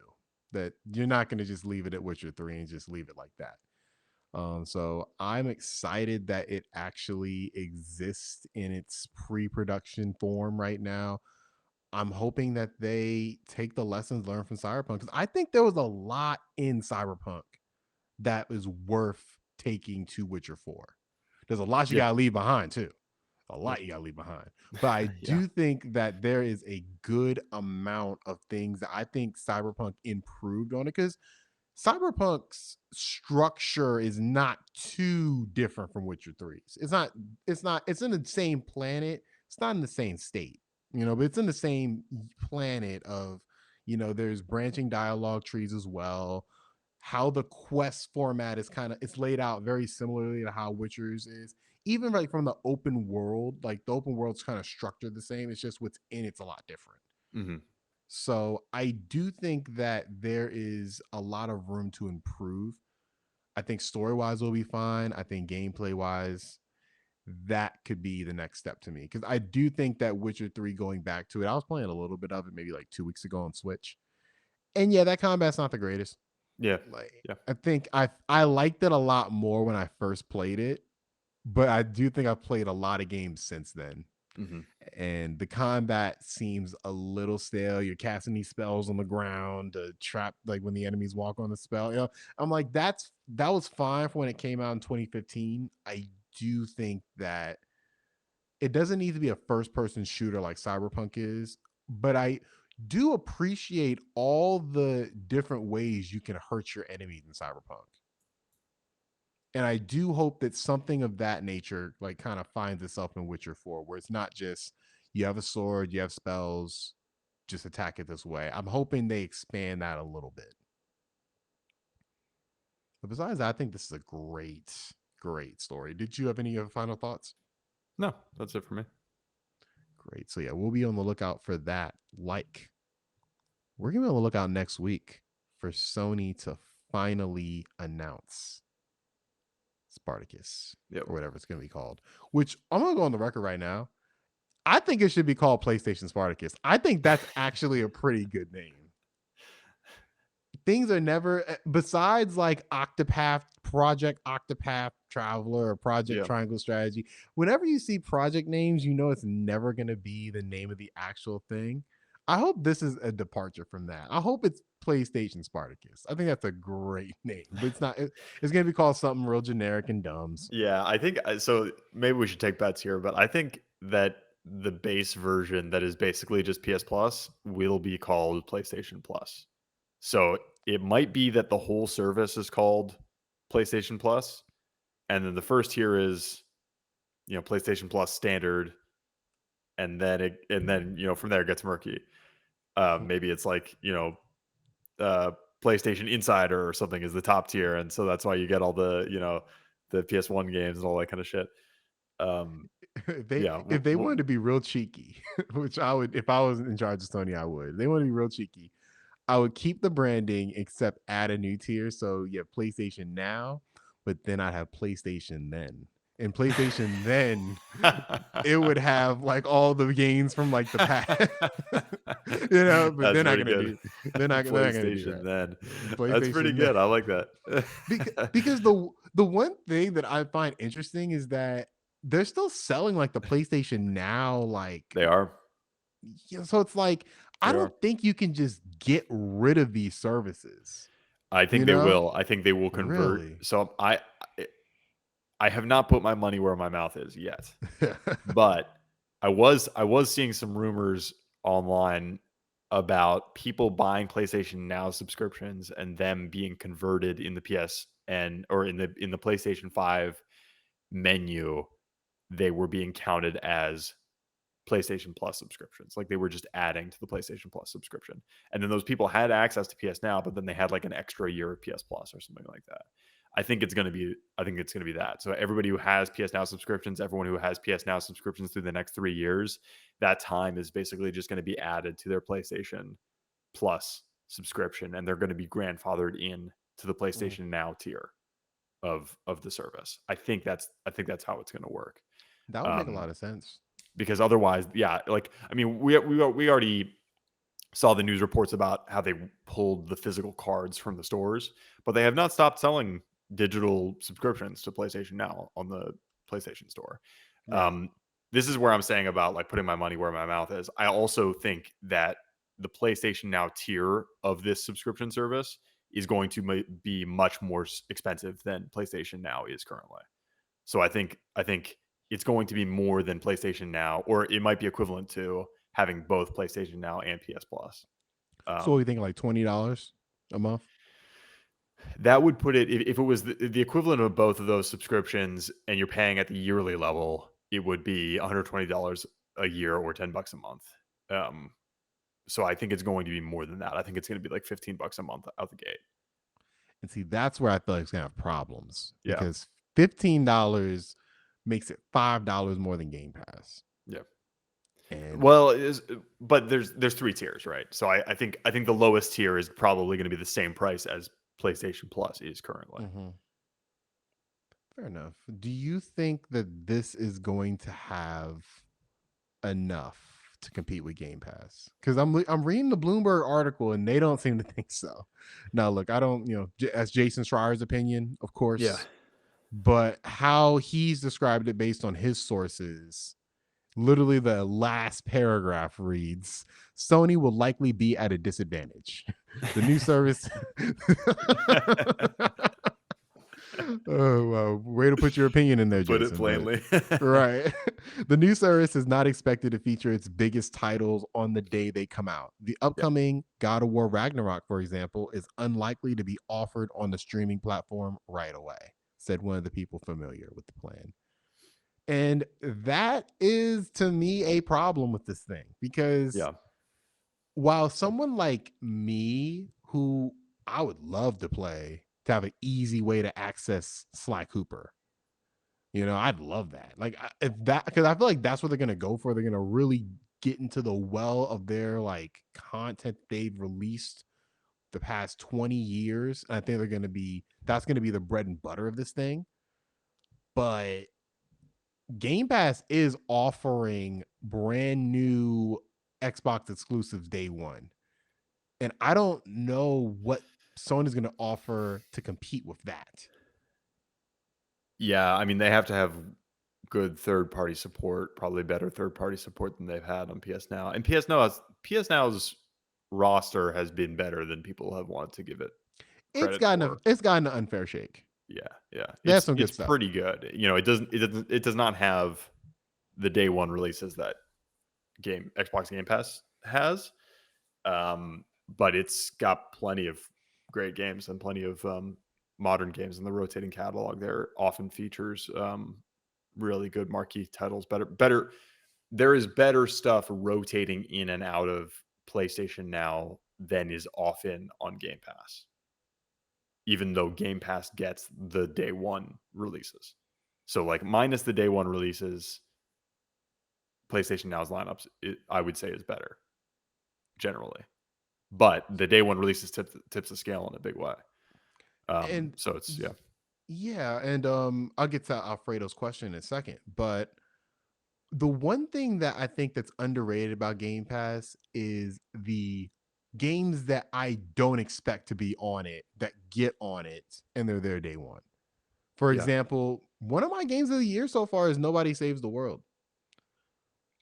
that you're not going to just leave it at Witcher 3 and just leave it like that. So I'm excited that it actually exists in its pre-production form right now. I'm hoping that they take the lessons learned from Cyberpunk because I think there was a lot in Cyberpunk that is worth taking to Witcher 4. There's a lot you Yeah. gotta leave behind too. A Yep. lot you gotta leave behind. But I Yeah. do think that there is a good amount of things that I think Cyberpunk improved on it because Cyberpunk's structure is not too different from Witcher 3's. It's in the same planet. It's not in the same state, but it's in the same planet of, there's branching dialogue trees as well. How the quest format is it's laid out very similarly to how Witcher's is. Even like from the open world, like the open world's kind of structured the same. It's just what's in it's a lot different. Hmm. So I do think that there is a lot of room to improve. I think story wise will be fine. I think gameplay wise, that could be the next step to me. Because I do think that Witcher 3 going back to it, I was playing a little bit of it maybe like 2 weeks ago on Switch. And yeah, that combat's not the greatest. Yeah. Like Yeah. I think I liked it a lot more when I first played it, but I do think I've played a lot of games since then Hmm. and the combat seems a little stale. You're casting these spells on the ground to trap like when the enemies walk on the spell. I'm like that was fine for when it came out in 2015. I do think that it doesn't need to be a first person shooter like Cyberpunk is, but I do appreciate all the different ways you can hurt your enemies in Cyberpunk. And I do hope that something of that nature like kind of finds itself in Witcher 4 where it's not just you have a sword, you have spells, just attack it this way. I'm hoping they expand that a little bit. But besides that, I think this is a great story. Did you have any other final thoughts? No, that's it for me. Great. So yeah, we'll be on the lookout for that. We're gonna be on the lookout next week for Sony to finally announce Spartacus Yep. or whatever it's gonna be called. Which I'm gonna go on the record right now. I think it should be called PlayStation Spartacus. I think that's actually a pretty good name. Things are never besides like Octopath Project Octopath Traveler or Project Yeah. Triangle Strategy. Whenever you see project names, you know it's never going to be the name of the actual thing. I hope this is a departure from that. I hope it's PlayStation Spartacus. I think that's a great name, but it's not. It's going to be called something real generic and dumb. Yeah, I think so. Maybe we should take bets here, but I think that the base version that is basically just PS Plus will be called PlayStation Plus. So it might be that the whole service is called PlayStation Plus, and then the first tier is PlayStation Plus Standard, and then from there it gets murky. Maybe it's like PlayStation Insider or something is the top tier, and so that's why you get all the, the PS1 games and all that kind of shit. Um, if they yeah, if they wanted to be real cheeky, which I would if I was in charge of Sony, I would. If they want to be real cheeky, I would keep the branding except add a new tier. So you have PlayStation Now, but then I'd have PlayStation Then. And PlayStation Then, it would have like all the games from like the past. But That's pretty good. they're not gonna do PlayStation that. then. That's pretty PlayStation Then. good. I like that. Because the one thing that I find interesting is that they're still selling like the PlayStation Now, like, They are. so it's like I They don't are. think you can just get rid of these services, I you think they know? will. I think they will convert. Really? So I have not put my money where my mouth is yet. But I was seeing some rumors online about people buying PlayStation Now subscriptions and them being converted in the PS and or in the PlayStation 5 menu, they were being counted as PlayStation Plus subscriptions. Like they were just adding to the PlayStation Plus subscription. And then those people had access to PS Now, but then they had like an extra year of PS Plus or something like that. I think it's going to be that. So everybody who has PS Now subscriptions, everyone who has PS Now subscriptions through the next 3 years, that time is basically just going to be added to their PlayStation Plus subscription and they're going to be grandfathered in to the Mm, PlayStation Now tier of the service. I think that's how it's going to work. that would make a Um lot of sense. because otherwise, yeah, like I mean, we already saw the news reports about how they pulled the physical cards from the stores, but they have not stopped selling digital subscriptions to PlayStation Now on the PlayStation Store. Right. Um, this is where I'm saying about like putting my money where my mouth is. I also think that the PlayStation Now tier of this subscription service is going to be much more expensive than PlayStation Now is currently. So I think it's going to be more than PlayStation Now, or it might be equivalent to having both PlayStation Now and PS Plus. So what are you Um, thinking, like $20 a month? that would put it if it was the equivalent of both of those subscriptions, and you're paying at the yearly level, it would be $120 a year or $10 a month. Um, so I think it's going to be more than that. I think it's going to be like $15 a month out the gate. And see, that's where I feel like it's gonna have problems Yeah, because $15 makes it $5 more than Game Pass. yeah. And Well, but there's three tiers, right? So I think the lowest tier is probably going to be the same price as PlayStation Plus is currently. mhm, fair enough. Do you think that this is going to have enough to compete with Game Pass? Because I'm reading the Bloomberg article and they don't seem to think so. Now, look, I don't, as Jason Schreier's opinion, of Yeah. course, but how he's described it based on his sources, literally the last paragraph reads, Sony will likely be at a disadvantage. The new service. Oh, well, way to put your opinion in there, Put it Jason. But plainly. right. The new service is not expected to feature its biggest titles on the day they come out. The Yeah. upcoming God of War Ragnarok, for example, is unlikely to be offered on the streaming platform right away, said one of the people familiar with the plan. And that is to me a problem with this thing because Yeah. while someone like me, who I would love to play to have an easy way to access Sly Cooper, I'd love that. Like if that, because I feel like that's what they're gonna go for. They're gonna really get into the well of their like content they've released the past 20 years. And I think that's gonna be the bread and butter of this thing. But Game Pass is offering brand new Xbox exclusives day one. And I don't know what Sony's going to offer to compete with that. Yeah. I mean, they have to have good third party support, probably better third party support than they've had on PS Now. And PS Now's roster has been better than people have wanted to give it It's credit gotten a, for. it's gotten an unfair shake. Yeah, yeah. They have It's some good it's stuff. pretty good. It does not have the day one releases that game Xbox Game Pass has. But it's got plenty of great games and plenty of modern games in the rotating catalog. There often features really good marquee titles. Better. There is better stuff rotating in and out of PlayStation Now than is often on Game Pass. even though Game Pass gets the day one releases. So like minus the day one releases, PlayStation Now's lineups, I would say, is better generally. But the day one releases tips the scale in a big way. And So it's yeah, yeah, and I'll get to Alfredo's question in a second, but the one thing that I think that's underrated about Game Pass is the games that I don't expect to be on it that get on it and they're there day one. For yeah, example, one of my games of the year so far is Nobody Saves the World.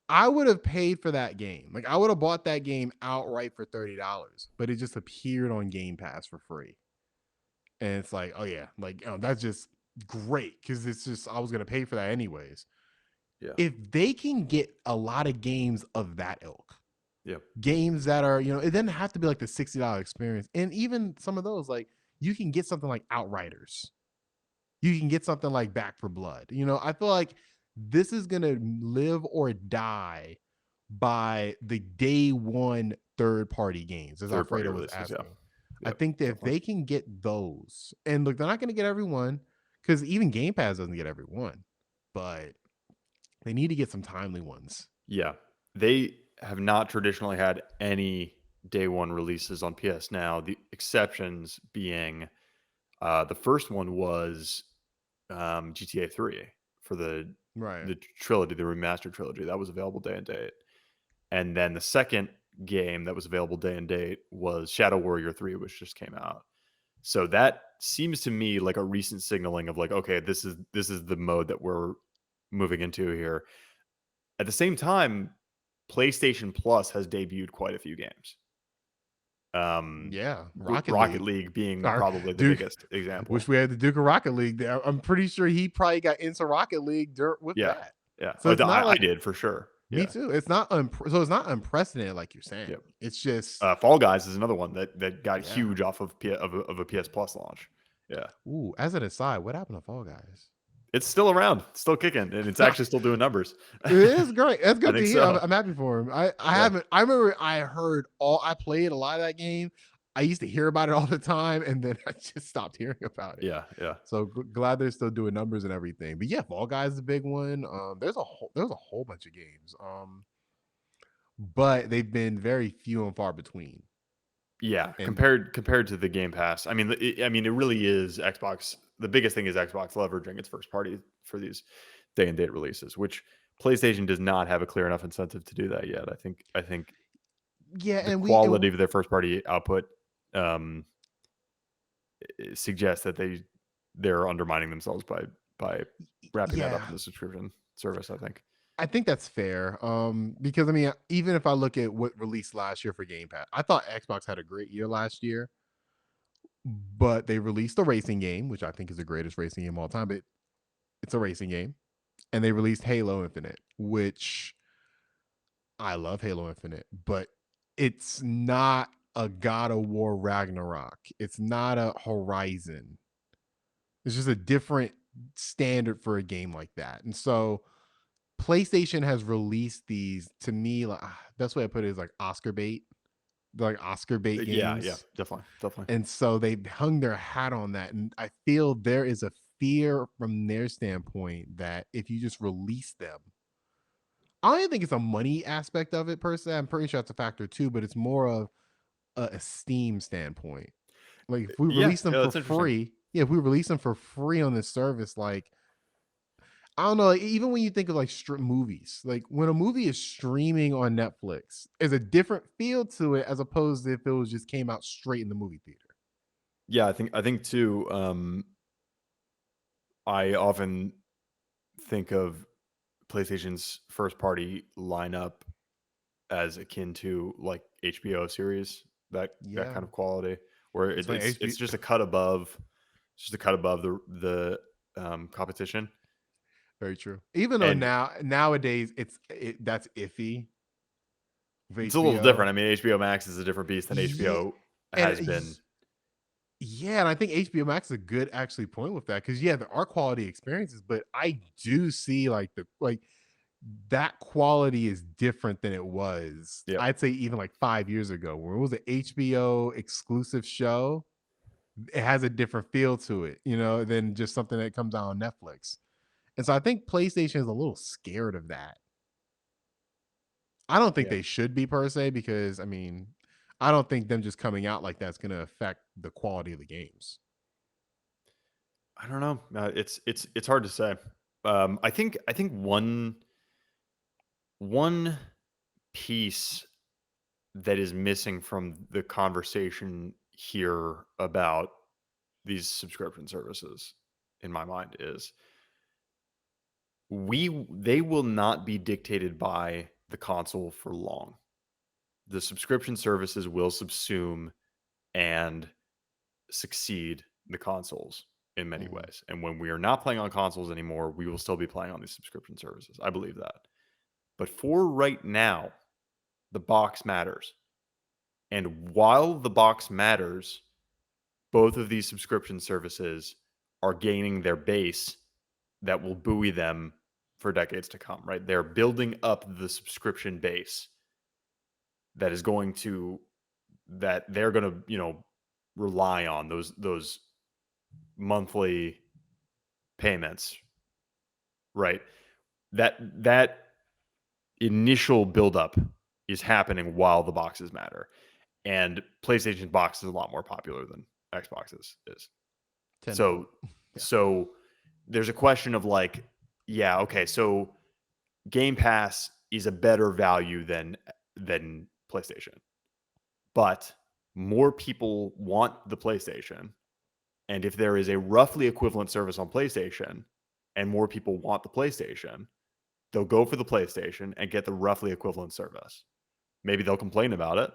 I would have paid for that game. Like I would have bought that game outright for $30, but it just appeared on Game Pass for free. And it's like, oh yeah, like that's just great because it's just I was gonna pay for that anyways. yeah, If they can get a lot of games of that ilk, yeah. games that are, it doesn't have to be like the $60 experience. And even some of those, like you can get something like Outriders. You can get something like Back for Blood. I feel like this is gonna live or die by the day one third party games, as Third party Alfredo was releases, yeah, asking. I yep, think that if definitely. they can get those, and look, they're not gonna get everyone, because even Game Pass doesn't get everyone, but they need to get some timely ones. Yeah, they have not traditionally had any day one releases on PS Now. The exceptions being the first one was GTA 3 for Right. the trilogy, the remastered trilogy that was available day and date. And then the second game that was available day and date was Shadow Warrior 3, which just came out. So that seems to me like a recent signaling of like, okay, this is the mode that we're moving into here. At the same time, PlayStation Plus has debuted quite a few games. Yeah. Rocket Rocket League. League being Our probably the Duke. biggest example. Wish we had the Duke of Rocket League there. I'm pretty sure he probably got into Rocket League with Yeah, that. yeah. So Oh, it's not I like did for sure. me Yeah, too. So it's not unprecedented like you're saying. yep. It's just Fall Guys is another one that got yeah. huge off of a PS Plus launch. Yeah, Ooh, as an aside, what happened to Fall Guys? it's still around, still kicking, and it's actually still doing numbers. It is great. That's I good to think hear. I'm, so. I'm happy for him. I Yeah, haven't. I remember I played a lot of that game. I used to hear about it all the time, and then I just stopped hearing about it. yeah, yeah, So glad they're still doing numbers and everything. But yeah, Fall Guys is a big one. There's a whole bunch of games. But they've been very few and far between. yeah. And Compared to the Game Pass, I mean, it really is Xbox. The biggest thing is Xbox leveraging its first party for these day and date releases, which PlayStation does not have a clear enough incentive to do that yet. I think yeah, the and we quality of their first party output um, suggests that they're undermining themselves by wrapping that up yeah, in the subscription service. I think. I think that's fair. Because I mean, even if I look at what released last year for Game Pass, I thought Xbox had a great year last year, but they released a racing game, which I think is the greatest racing game of all time. But it's a racing game, and they released Halo Infinite, which I love Halo Infinite, but it's not a God of War Ragnarok. It's not a Horizon. It's just a different standard for a game like that. And so PlayStation has released these to me like best way I put it is like Oscar bait. They're like Oscar bait Yeah, yeah, games. definitely, definitely. And so they hung their hat on that. And I feel there is a fear from their standpoint that if you just release them, I don't even think it's a money aspect of it per se. I'm pretty sure it's a factor too, but it's more of a esteem standpoint. Like if we Yeah, release them yeah, for that's interesting. free, yeah, if we release them for free on this service, like I don't know, like, even when you think of like movies, like when a movie is streaming on Netflix, there's a different feel to it as opposed to if it was just came out straight in the movie theater. Yeah, I think too. I often think of PlayStation's first party lineup as akin to like HBO series, that Yeah, kind of quality, where it's funny. it's just a cut above, just a cut above the competition, Very true. Even though and nowadays that's iffy with it's a little HBO. different. I mean, HBO Max is a different beast than Yeah, HBO and has been. yeah, and I think HBO Max is a good actually point with that because yeah, there are quality experiences, but I do see like that quality is different than it was. Yep. I'd say even like 5 years ago, where it was an HBO exclusive show. it has a different feel to it, than just something that comes out on Netflix. And so I think PlayStation is a little scared of that. I don't think Yeah. they should be per se because I don't think them just coming out like that's going to affect the quality of the games. I don't know. It's hard to say. I think one piece that is missing from the conversation here about these subscription services, in my mind, is they will not be dictated by the console for long. The subscription services will subsume and succeed the consoles in many Mhm. ways. And when we are not playing on consoles anymore, we will still be playing on these subscription services. I believe that. But for right now, the box matters. And while the box matters, both of these subscription services are gaining their base that will buoy them for decades to come, right? They're building up the subscription base that is going to that they're going to, rely on those monthly payments, right? That initial buildup is happening while the boxes matter. And PlayStation's box is a lot more popular than Xbox's is. Tenfold. So Yeah. so there's a question of like, yeah, okay, so Game Pass is a better value than PlayStation. But more people want the PlayStation. And if there is a roughly equivalent service on PlayStation and more people want the PlayStation, they'll go for the PlayStation and get the roughly equivalent service. Maybe they'll complain about it,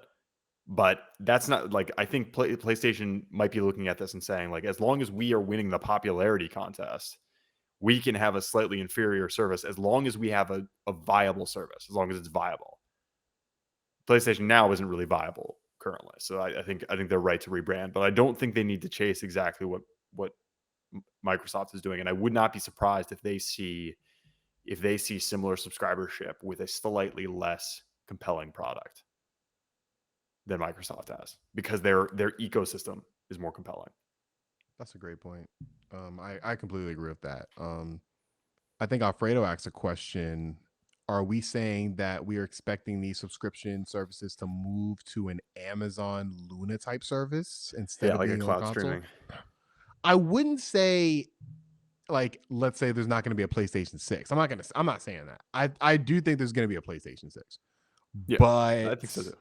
but that's not like I think PlayStation might be looking at this and saying like as long as we are winning the popularity contest, we can have a slightly inferior service as long as we have a viable service, as long as it's viable. PlayStation Now isn't really viable currently, so I think they're right to rebrand, but I don't think they need to chase exactly what Microsoft is doing, and I would not be surprised if they see similar subscribership with a slightly less compelling product than Microsoft has because their ecosystem is more compelling. That's a great point. I completely agree with that. I think Alfredo asked a question. Are we saying that we are expecting these subscription services to move to an Amazon Luna type service instead Yeah, of like a being on cloud console? streaming. I wouldn't say, like, let's say there's not going to be a PlayStation 6. I'm not saying that. I do think there's going to be a PlayStation 6. Yeah, I But think so too.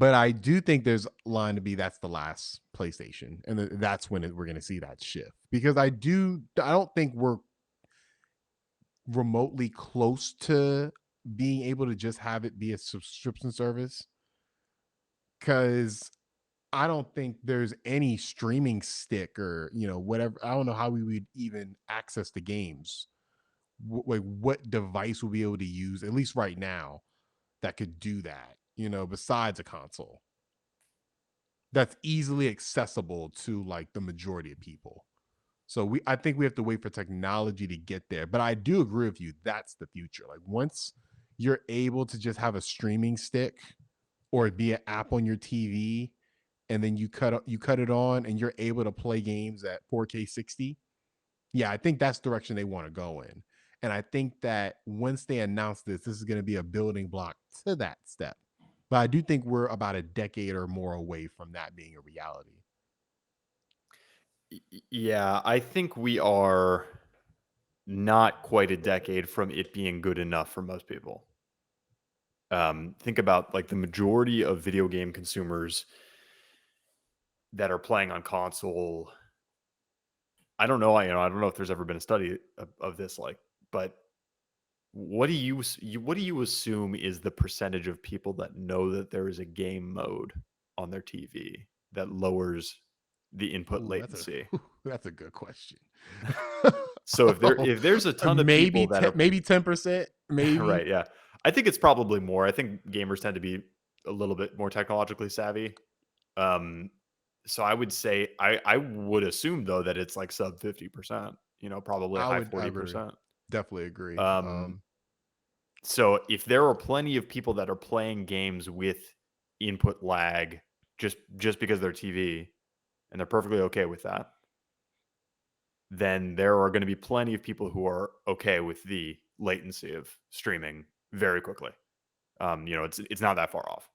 I do think there's line to be that's the last PlayStation, and that's when we're going to see that shift because I don't think we're remotely close to being able to just have it be a subscription service because I don't think there's any streaming stick or whatever. I don't know how we would even access the games. Like what device will be able to use at least right now that could do that. Besides a console that's easily accessible to like the majority of people. So I think we have to wait for technology to get there. But I do agree with you. That's the future. Like once you're able to just have a streaming stick or be an app on your TV, and then you cut it on, and you're able to play games at 4K 60. Yeah, I think that's the direction they want to go in. And I think that once they announce this is going to be a building block to that step. But I do think we're about a decade or more away from that being a reality. Yeah, I think we are not quite a decade from it being good enough for most people. Think about like the majority of video game consumers that are playing on console. I don't know if there's ever been a study of this, like, but what do you assume is the percentage of people that know that there is a game mode on their TV that lowers the input Ooh, latency? that's a good question. So if there's a ton of maybe people that 10, are maybe 10%, maybe. right, yeah, I think it's probably more. I think gamers tend to be a little bit more technologically savvy. Um, so I would say I would assume though that it's like sub 50%. Probably a high I agree. 40%. Definitely agree. Um, So if there are plenty of people that are playing games with input lag just because of their TV, and they're perfectly okay with that, then there are going to be plenty of people who are okay with the latency of streaming very quickly. It's not that far off.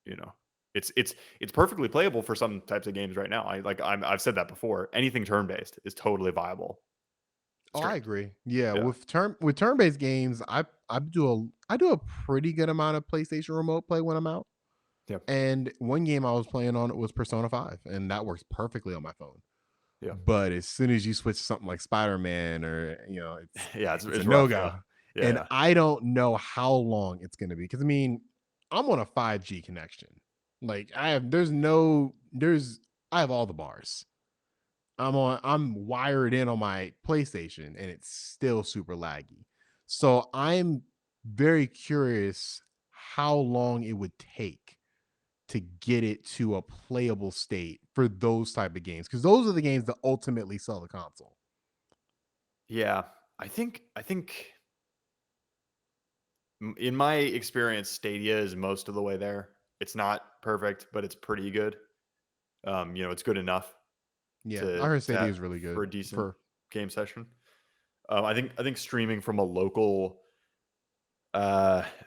You know, it's perfectly playable for some types of games right now. I've said that before. Anything turn based is totally viable Oh, I streamed. agree. Yeah, Yeah, with turn-based games, I do a pretty good amount of PlayStation remote play when I'm out. yeah, And one game I was playing on it was Persona 5, and that works perfectly on my phone. yeah, But as soon as you switch to something like Spider-Man or, yeah. it's a It's rough. Yeah, no-go. yeah, And yeah, I don't know how long it's gonna be. Because I mean, I'm on a 5G connection. Like I have there's I have all the bars. I'm wired in on my PlayStation and it's still super laggy. So I'm very curious how long it would take to get it to a playable state for those type of games because those are the games that ultimately sell the console. yeah. I think in my experience, Stadia is most of the way there. It's not perfect, but it's pretty good. It's good enough Yeah, I to heard to Stadia have is really for good a decent for game session. I think streaming from a local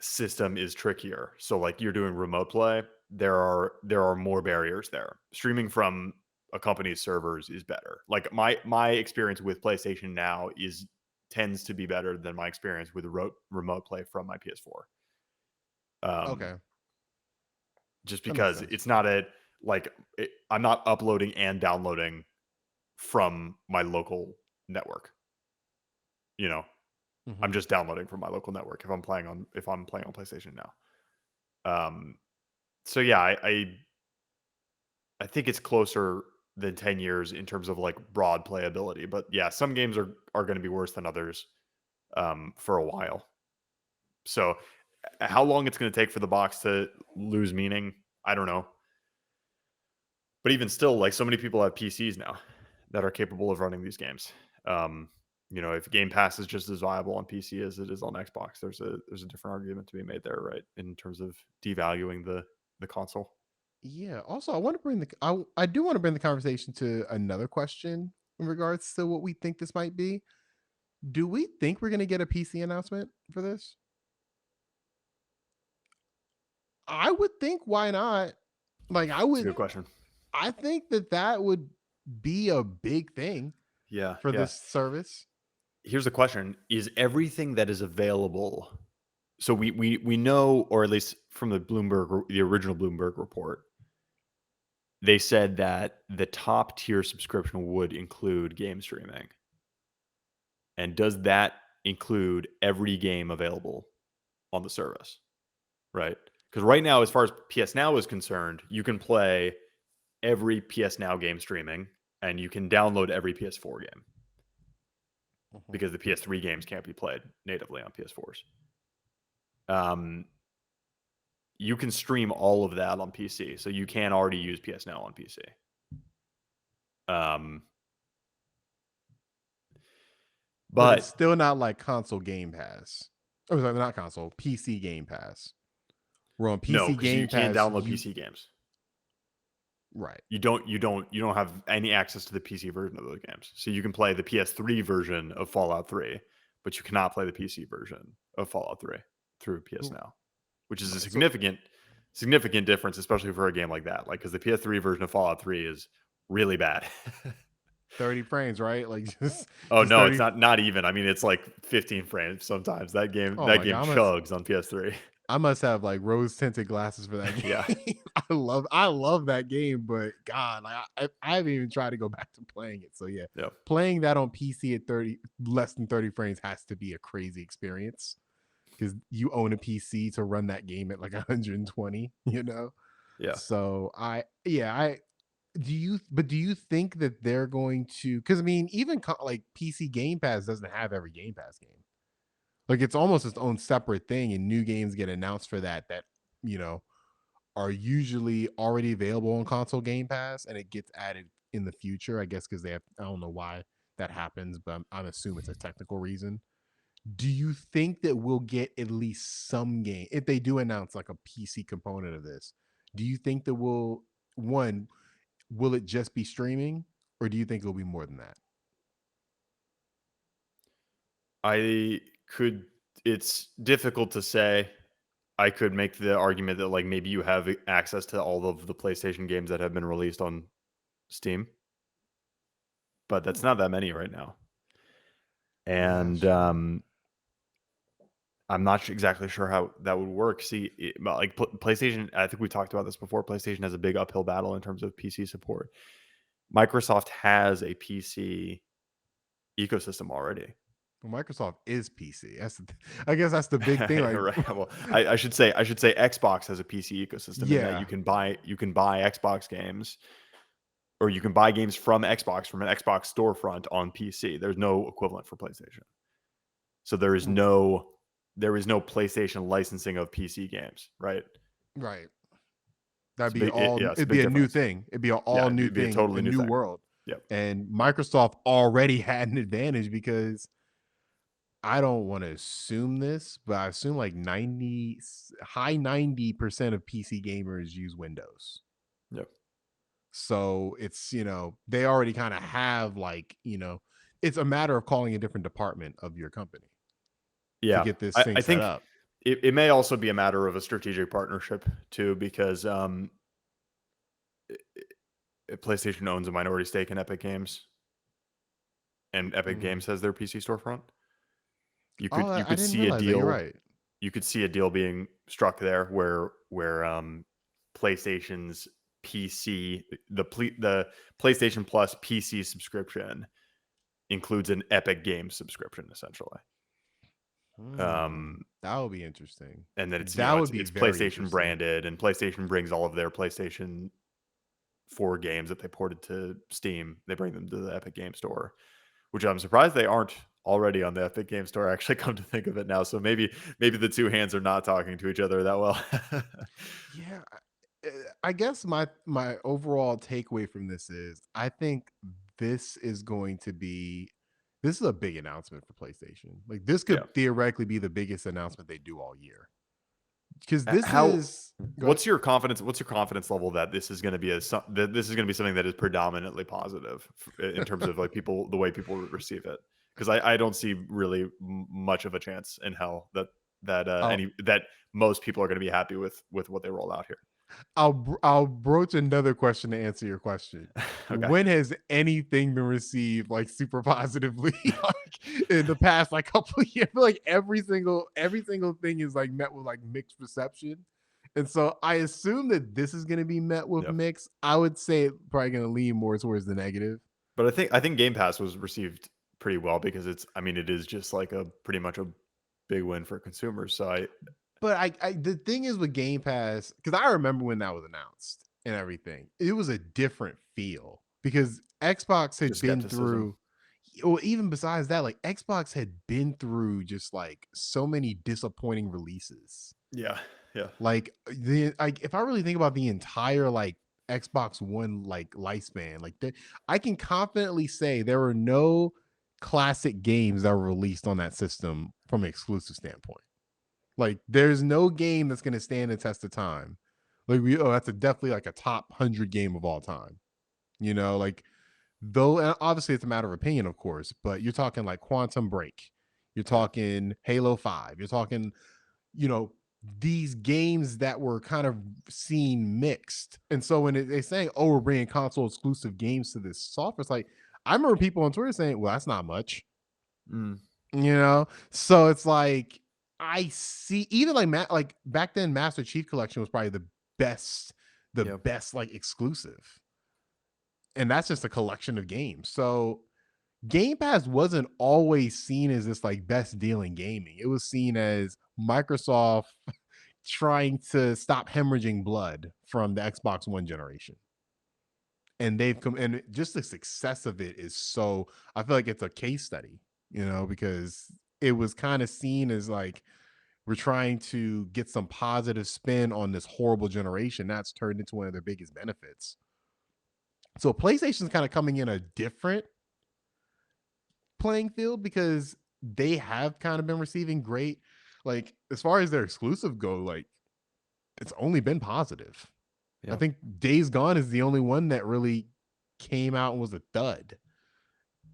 system is trickier. So like you're doing remote play, there are more barriers there. Streaming from a company's servers is better. Like my experience with PlayStation Now is tends to be better than my experience with remote play from my PS4. Um okay, just that makes because sense. it's not a I'm not uploading and downloading from my local network, you know. I'm Mhm. just downloading from my local network if I'm playing on PlayStation Now. Um so yeah, I think it's closer than 10 years in terms of like broad playability. But yeah, some games are going to be worse than others for a while. So how long it's going to take for the box to lose meaning, I don't know. But even still, like so many people have PCs now that are capable of running these games. Um, if Game Pass is just as viable on PC as it is on Xbox, there's a different argument to be made there, right? In terms of devaluing the console. Yeah, also I want to bring I do want to bring the conversation to another question in regards to what we think this might be. Do we think we're going to get a PC announcement for this? I would think why not? Like It's a good question. I think that that would be a big thing Yeah, for yeah. this service. Here's the question: is everything that is available? So we know, or at least from the original Bloomberg report, they said that the top tier subscription would include game streaming. And does that include every game available on the service? Right? Because right now, as far as PS Now is concerned, you can play every PS Now game streaming, and you can download every PS4 game Mhm. because the PS3 games can't be played natively on PS4s. Um, you can stream all of that on PC, so you can already use PS Now on PC. Um, But it's but still not like console Game Pass. Oh, sorry, not console, PC Game Pass. Where on no, PC because you Game can't Pass, download you PC games. right. You don't have any access to the PC version of those games. So you can play the PS3 version of Fallout 3, but you cannot play the PC version of Fallout 3 through PS Now, which is a Right. So significant difference, especially for a game like that. Like because the PS3 version of Fallout 3 is really bad. 30 frames, right? Like Oh just no, it's 30. not even. I mean, it's like 15 frames sometimes. That game Oh that my game god, chugs on PS3. I must have like rose tinted glasses for that Yeah, game. I love that game, but God, like I haven't even tried to go back to playing it. So yeah, yeah, playing that on PC at 30 less than 30 frames has to be a crazy experience because you own a PC to run that game at like 120, you know? yeah. So I do you think that they're going to because I mean even like PC Game Pass doesn't have every Game Pass game. Like it's almost its own separate thing, and new games get announced for that you know are usually already available on console Game Pass, and it gets added in the future. I guess because they have I don't know why that happens, but I'm assuming it's a technical reason. Do you think that we'll get at least some game if they do announce like a PC component of this? Do you think that we'll one will it just be streaming, or do you think it'll be more than that? I could it's difficult to say. I could make the argument that, like, maybe you have access to all of the PlayStation games that have been released on Steam, but that's Hmm, not that many right now. yeah, that's And, true. I'm not exactly sure how that would work. See, but like PlayStation, I think we talked about this before. PlayStation has a big uphill battle in terms of PC support. Microsoft has a PC ecosystem already. Well, Microsoft is PC. I guess that's the big thing. Like, Right. Well, I should say Xbox has a PC ecosystem in that yeah, you can buy Xbox games, or you can buy games from Xbox from an Xbox storefront on PC. There's no equivalent for PlayStation. So mm, there is no PlayStation licensing of PC games, right? right. That'd It's a be big all. it's a It'd big be a new difference. thing. It'd be an Yeah, all new it'd be a thing, a totally new new thing. world. Yep. And Microsoft already had an advantage because I don't want to assume this, but I assume like 90% of PC gamers use Windows. Yep. So it's, they already kind of have like, it's a matter of calling a different department of your company to Yeah. get this I, thing I set think up. it may also be a matter of a strategic partnership too, because PlayStation owns a minority stake in Epic Games, and Epic Mm. Games has their PC storefront. You Oh, could you I could didn't see a realize that. You're deal right. you could see a deal being struck there where PlayStation's PC the PlayStation Plus PC subscription includes an Epic Games subscription essentially. Um, That would be interesting. and then it's That would be it's very PlayStation interesting. branded, and PlayStation brings all of their PlayStation 4 games that they ported to Steam. They bring them to the Epic Game Store, which I'm surprised they aren't already on the Epic Game Store. Actually, come to think of it now, so maybe the two hands are not talking to each other that well. Yeah, I guess my overall takeaway from this is I think this is going to be this is a big announcement for PlayStation. Like this Yeah. could theoretically be the biggest announcement they do all year. Because Uh, this How is go ahead. what's your confidence level that this is going to be that this is going to be something that is predominantly positive in terms of like people the way people receive it? Because I don't see really much of a chance in hell I'll that most people are going to be happy with what they roll out here. I'll broach another question to answer your question. Okay. When has anything been received like super positively like in the past like couple of years? I feel like every single thing is like met with like mixed reception. And so I assume that this is gonna be met with Yeah. mixed. I would say it's probably gonna lean more towards the negative. But I think Game Pass was received pretty well because it is just like a pretty much a big win for consumers. So I But I the thing is with Game Pass, because I remember when that was announced and everything, it was a different feel because Xbox had just been skepticism. through, or even besides that, like Xbox had been through just like so many disappointing releases. Yeah. Yeah. If I really think about the entire like Xbox One like lifespan, I can confidently say there were no classic games that were released on that system from an exclusive standpoint. Like, there's no game that's gonna stand the test of time. That's definitely like a top 100 game of all time. Like though, and obviously it's a matter of opinion, of course, but you're talking like Quantum Break, you're Yeah. talking Halo 5, you're talking, you know, these games that were kind of seen mixed. And so when they say, "Oh, we're bringing console exclusive games to this software," it's like I remember people on Twitter saying, "Well, that's not much." Mm, So it's like I see even like back then Master Chief Collection was probably best the yeah. best like exclusive, and that's just a collection of games. So Game Pass wasn't always seen as this like best deal in gaming. It was seen as Microsoft trying to stop hemorrhaging blood from the Xbox One generation. And they've come, and just the success of it is so, I feel like it's a case study, because it was kind of seen as like we're trying to get some positive spin on this horrible generation. That's turned into one of their biggest benefits. So PlayStation's kind of coming in a different playing field because they have kind of been receiving like as far as their exclusive go, like it's only been positive. I Yeah. think Days Gone is the only one that really came out and was a dud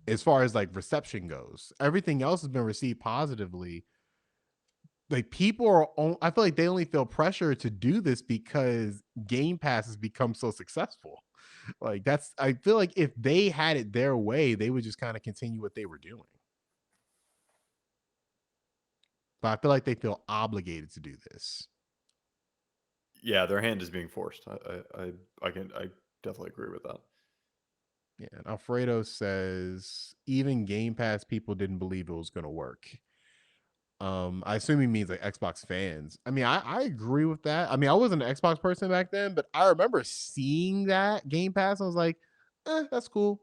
as far as like reception goes. Everything else has been received positively. Like people are, I feel like they only feel pressure to do this because Game Pass has become so successful. Like that's, I feel like if they had it their way, they would just kind of continue what they were doing. But I feel like they feel obligated to do this. Yeah, their hand is being forced. I definitely agree with that. Yeah, and Alfredo says even Game Pass people didn't believe it was going to work. I assume he means like Xbox fans. I mean, I agree with that. I mean, I wasn't an Xbox person back then, but I remember seeing that Game Pass. I was like, that's cool.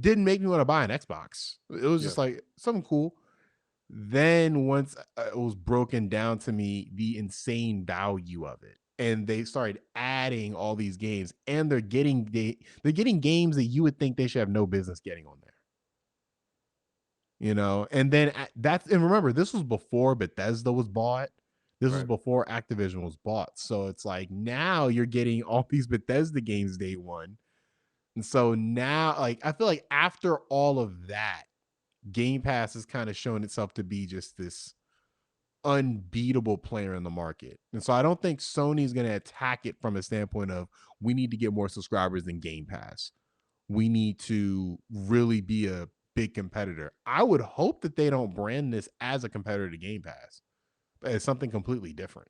Didn't make me want to buy an Xbox. It was Yeah. just like something cool. Then once it was broken down to me, the insane value of it, and they started adding all these games, and they're getting games that you would think they should have no business getting on there. And then that's, and remember, this was before Bethesda was bought. This was Right. before Activision was bought. So it's like now you're getting all these Bethesda games day one. And so now, like, I feel like after all of that, Game Pass has kind of shown itself to be just this unbeatable player in the market. And so I don't think Sony's going to attack it from a standpoint of we need to get more subscribers than Game Pass. We need to really be a big competitor. I would hope that they don't brand this as a competitor to Game Pass, but it's something completely different.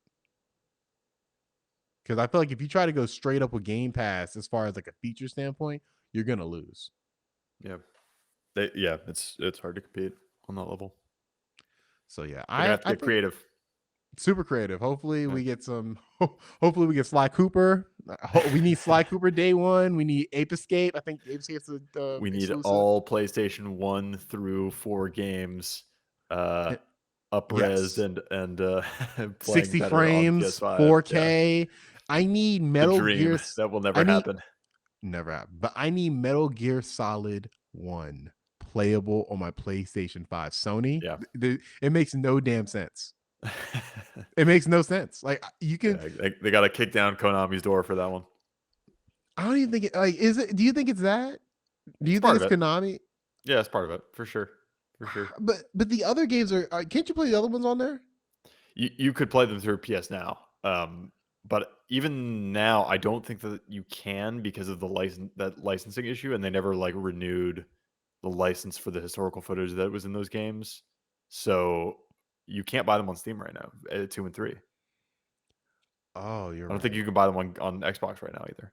Because I feel like if you try to go straight up with Game Pass as far as like a feature standpoint, you're gonna lose. Yeah. Yeah, it's hard to compete on that level. So yeah, They're gonna I have to I get think creative. super creative. Hopefully Yeah. we get some. Hopefully we get Sly Cooper. We need Sly Cooper day one. We need Ape Escape. I think Ape Escape's We need exclusive. all PlayStation 1 through 4 games, uh, up-res Yes, and playing 60 better on frames, PS5. Yeah. 4K. I need The Metal Gear. dream that will I never need happen. never have, but I need Metal Gear Solid 1 playable on my PlayStation 5. Sony, Yeah. it makes no damn sense. It makes no sense. Like you can, Yeah, they gotta kick down Konami's door for that one. I don't even think it, like, is it, do you think it's that? Do It's you think part of it's it. Konami? Yeah, it's part of it, for sure. For sure. But the other games can't you play the other ones on there? You could play them through PS Now, but even now, I don't think that you can because of the licensing issue, and they never like renewed the license for the historical footage that was in those games. So you can't buy them on Steam right now, 2 and 3. Oh, you're I don't think right. you can buy them on Xbox right now either.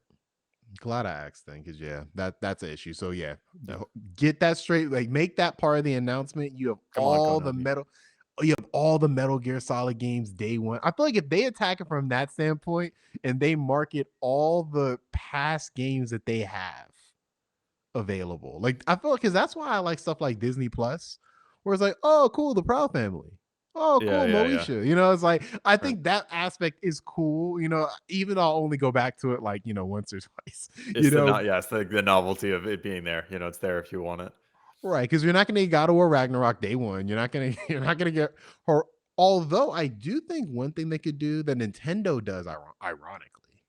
Glad I asked then, because yeah, that's an issue. So yeah, Yeah. get that straight. Like make that part of the announcement. You have Come on, all the Konami. metal. You have all the Metal Gear Solid games day one. I feel like if they attack it from that standpoint and they market all the past games that they have available, like I feel like because that's why I like stuff like Disney Plus, where it's like, oh, cool, the Proud Family. Oh, Yeah, cool, yeah, yeah. Moesha. It's like I Right. think that aspect is cool. Even though I'll only go back to it like once or twice. It's You the know, not yeah, it's the novelty of it being there. It's there if you want it. Right, because you're not going to get God of War Ragnarok day one. You're not going to. You're not going to get her. Although I do think one thing they could do that Nintendo does, ironically,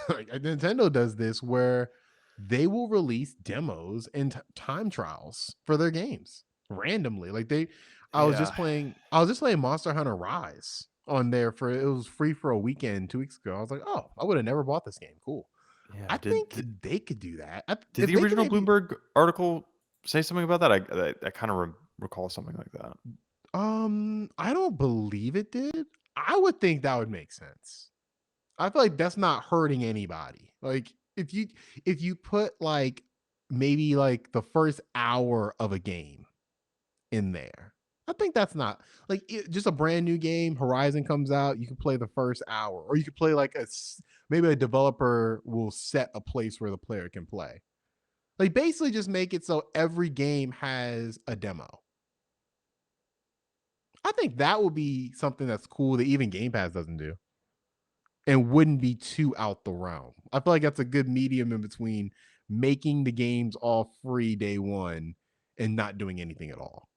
like Nintendo does this where they will release demos and time trials for their games randomly. Yeah. I was just playing Monster Hunter Rise on there for it was free for a weekend 2 weeks ago. I was like, oh, I would have never bought this game. Cool. I Yeah. Did think did they could do that. did If the they could original maybe Bloomberg article say something about that? I kind of recall something like that. I don't believe it did. I would think that would make sense. I feel like that's not hurting anybody. Like if you put like maybe like the first hour of a game in there. I think that's not like just a brand new game. Horizon comes out, you can play the first hour, or you could play like maybe a developer will set a place where the player can play. Like basically just make it so every game has a demo. I think that would be something that's cool that even Game Pass doesn't do and wouldn't be too out the realm. I feel like that's a good medium in between making the games all free day one and not doing anything at all.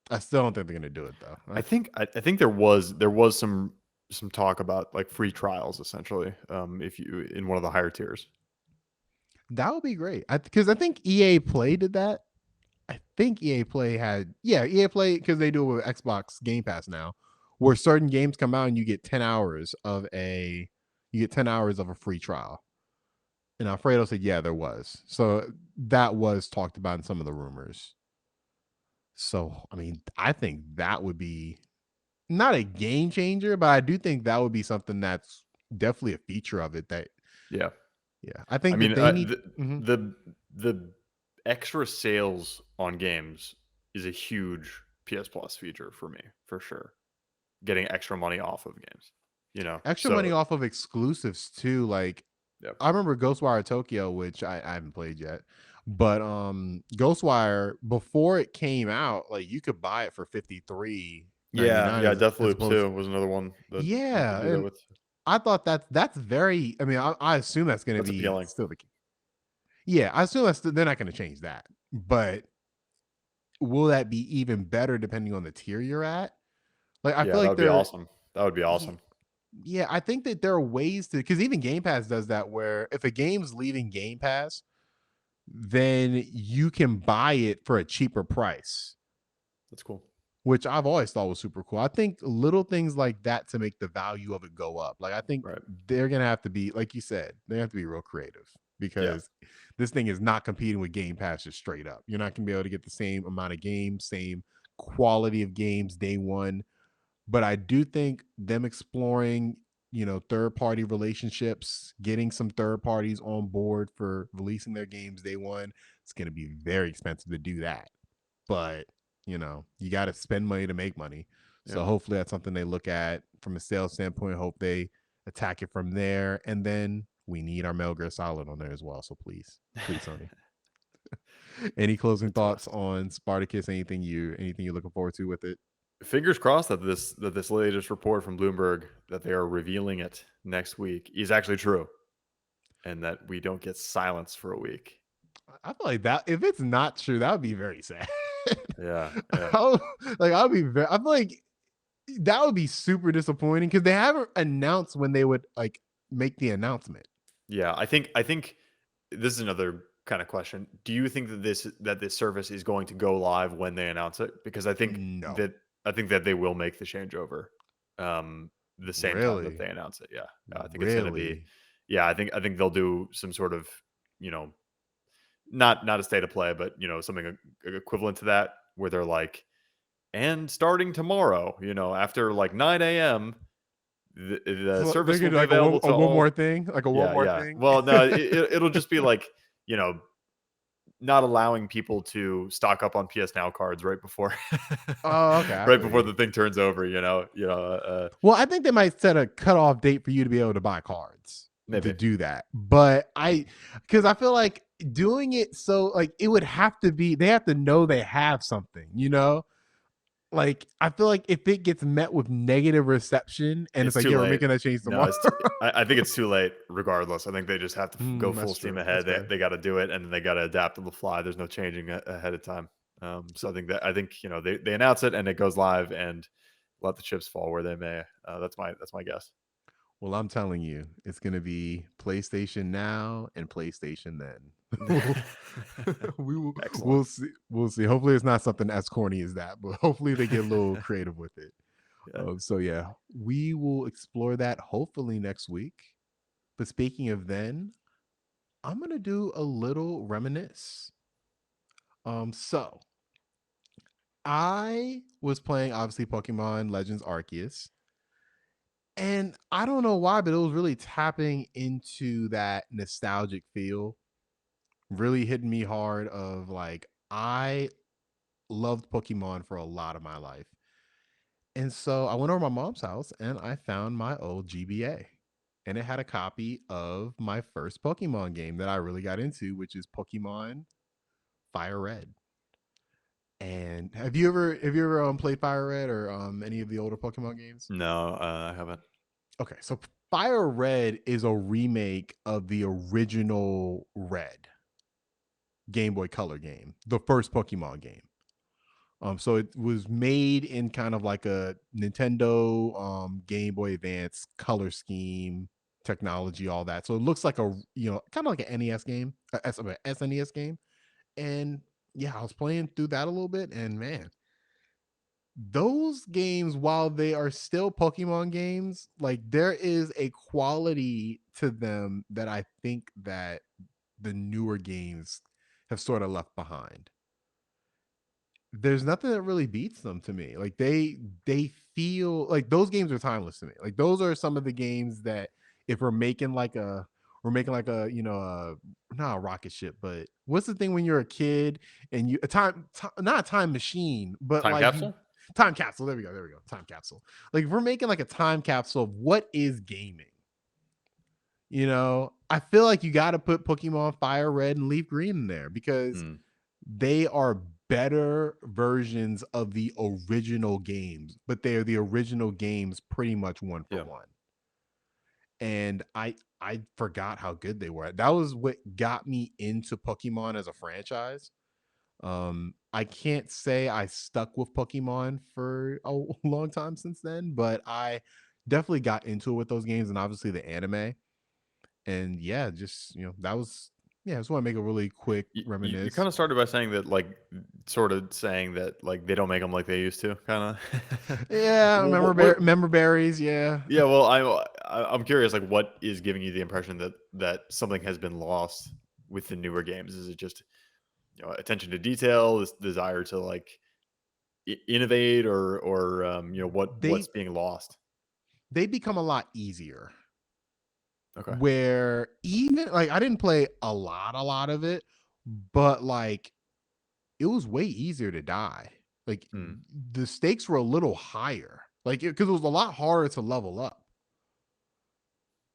I still don't think they're going to do it though. I think there was some. some talk about like free trials essentially, if you in one of the higher tiers. That would be great. Because I think EA Play did that. I think EA Play had, yeah, EA Play, because they do it with Xbox Game Pass now, where certain games come out and you get 10 hours of a free trial. And Alfredo said, yeah, there was. So that was talked about in some of the rumors. So I mean, I think that would be not a game changer, but I do think that would be something that's definitely a feature of it that, Yeah. yeah, I I think mean, that they need. Mhm. the extra sales on games is a huge PS Plus feature for me, for sure. Getting extra money off of games, you know? Extra money So, off of exclusives too. Like yep. I remember Ghostwire Tokyo, which I haven't played yet. But Ghostwire, before it came out, like you could buy it for 53.99 Yeah, as Deathloop opposed. too was another one that you could Yeah, do that and with. I thought that's very, I mean, I assume that's gonna That's be appealing. still the case. Yeah, I assume they're not gonna change that. But will that be even better depending on the tier you're at? Like I feel Yeah, that like would be they're awesome. That would be yeah, awesome. yeah, I think that there are ways to, because even Game Pass does that, where if a game's leaving Game Pass, then you can buy it for a cheaper price, That's cool. which I've always thought was super cool. I think little things like that to make the value of it go up. Like I think Right. they're gonna have to be, like you said, they have to be real creative, Yeah. because this thing is not competing with Game Pass just straight up. You're not gonna be able to get the same amount of games, same quality of games day one. But I do think them exploring, third party relationships, getting some third parties on board for releasing their games day one, it's going to be very expensive to do that. But, you got to spend money to make money. Yeah. So hopefully that's something they look at from a sales standpoint. Hope they attack it from there. And then we need our Metal Gear Solid on there as well. So please, please, Sony. Any closing It's thoughts must. on Spartacus? Anything you're looking forward to with it? Fingers crossed that this latest report from Bloomberg that they are revealing it next week is actually true, and that we don't get silence for a week. I feel like that if it's not true, that would be very sad. Yeah, yeah, I would, I feel like that would be super disappointing because they haven't announced when they would like make the announcement. yeah. I think this is another kind of question. Do you think that this service is going to go live when they announce it? Because No, I think that they will make the changeover, the same time that really, they announce it. Yeah, I think it's going to be. really. Yeah, I think they'll do some sort of, you know, not a state of play, but something equivalent to that, where they're like, and starting tomorrow, after like 9 a.m., the So they're service will gonna do be like available a to one more all. thing, like a one Yeah, more yeah. thing. Well, no, it'll just be like, you know, not allowing people to stock up on PS Now cards right before, Oh, okay, I right feel before you. the thing turns over. Well, I think they might set a cutoff date for you to be able to buy cards to Maybe. do that. But because I feel like doing it, so like it would have to be, they have to know they have something. Like I feel like if it gets met with negative reception and it's It's like, too yeah, we're late. making that change No, tomorrow. I think it's too late regardless. I think they just have to go full That's steam true. That's ahead. They fair. they gotta do it, and then they gotta adapt on the fly. There's no changing ahead of time. So So, I think they announce it and it goes live and let the chips fall where they may. That's my guess. well, I'm telling you, it's gonna be PlayStation now and PlayStation then. we will Excellent. we'll see. We'll see. Hopefully it's not something as corny as that, but hopefully they get a little creative with it. Yeah. So yeah, we will explore that hopefully next week. But speaking of then, I'm gonna do a little reminisce. So I was playing obviously Pokemon Legends Arceus, and I don't know why, but it was really tapping into that nostalgic feel, really hitting me hard. Of like, I loved Pokemon for a lot of my life. And so I went over to my mom's house and I found my old GBA. And it had a copy of my first Pokemon game that I really got into, which is Pokemon Fire Red. And have you ever played Fire Red or any of the older Pokemon games? No, I haven't. Okay, so Fire Red is a remake of the original Red Game Boy Color game, the first Pokemon game. So it was made in kind of like a Nintendo Game Boy Advance color scheme, technology, all that. So it looks like a kind of like an NES game, SNES game. And yeah, I was playing through that a little bit, and man, those games, while they are still Pokemon games, like there is a quality to them that I think that the newer games have sort of left behind. There's nothing that really beats them to me. Like they feel like those games are timeless to me. Like those are some of the games that if we're making like a not a rocket ship, but what's the thing when you're a kid and you a not a time machine, but Time like you capsule? time capsule. There we go. Time capsule. Like if we're making like a time capsule of what is gaming. I feel like you got to put Pokemon Fire Red and Leaf Green in there because Mm, they are better versions of the original games, but they're the original games pretty much one for yeah. one. And I forgot how good they were. That was what got me into Pokemon as a franchise. I can't say I stuck with Pokemon for a long time since then, but I definitely got into it with those games and obviously the anime. And yeah, just that was yeah, I just want to make a really quick You reminisce. kind of started by saying that, like, sort of saying that, like, they don't make them like they used to, kind of. Yeah, member berries. Yeah, Yeah, well, I'm curious, like, what is giving you the impression that something has been lost with the newer games? Is it just, attention to detail, this desire to, like, innovate, or they what's being lost? they become a lot easier. Okay. Where even like I didn't play a lot of it, but like it was way easier to die. Like Mm, the stakes were a little higher. Like because it was a lot harder to level up.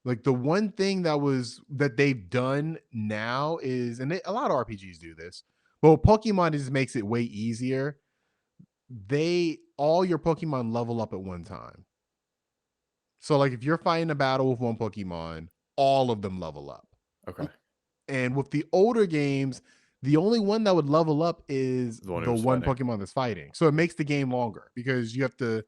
Like the one thing that they've done now is, and a lot of RPGs do this, but Pokemon just makes it way easier. They all your Pokemon level up at one time. So like if you're fighting a battle with one Pokemon, all of them level up. okay. And with the older games, the only one that would level up is The one the who's one fighting. Pokemon that's fighting. So it makes the game longer because you have to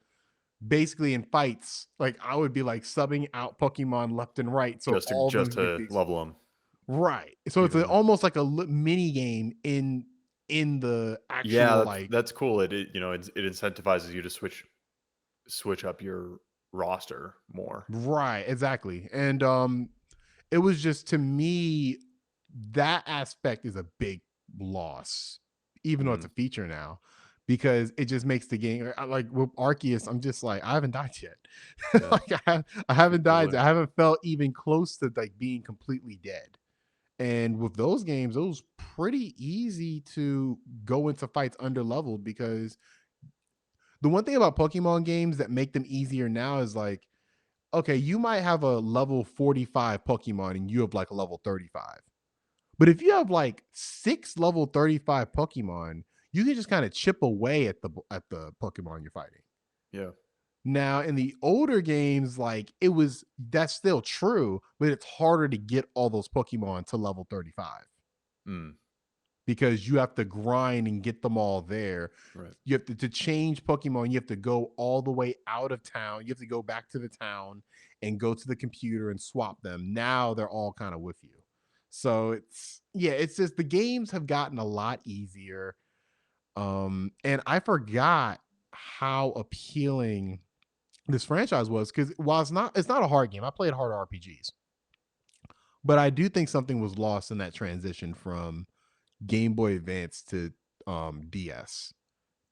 basically in fights, like I would be like subbing out Pokemon left and right so all of them Just can get to these level them right. So it's even more. almost like a mini game in the Yeah, actual like that's cool. It incentivizes you to switch up your roster more. right, exactly. And it was just to me that aspect is a big loss, even though it's Mm, a feature now, because it just makes the game like with Arceus. I'm just like I haven't died yet. yeah, Like I haven't died. totally. I haven't felt even close to like being completely dead. And with those games, it was pretty easy to go into fights under leveled because the one thing about Pokemon games that make them easier now is like okay, you might have a level 45 Pokemon and you have like a level 35. But if you have like 6 level 35 Pokemon, you can just kind of chip away at the Pokemon you're fighting. Yeah. Now, in the older games, like that's still true, but it's harder to get all those Pokemon to level 35 Mm, because you have to grind and get them all there. right. You have to change Pokemon, you have to go all the way out of town. You have to go back to the town and go to the computer and swap them. Now they're all kind of with you. So it's just the games have gotten a lot easier. And I forgot how appealing this franchise was because while it's not a hard game. I played hard RPGs, but I do think something was lost in that transition from Game Boy Advance to DS.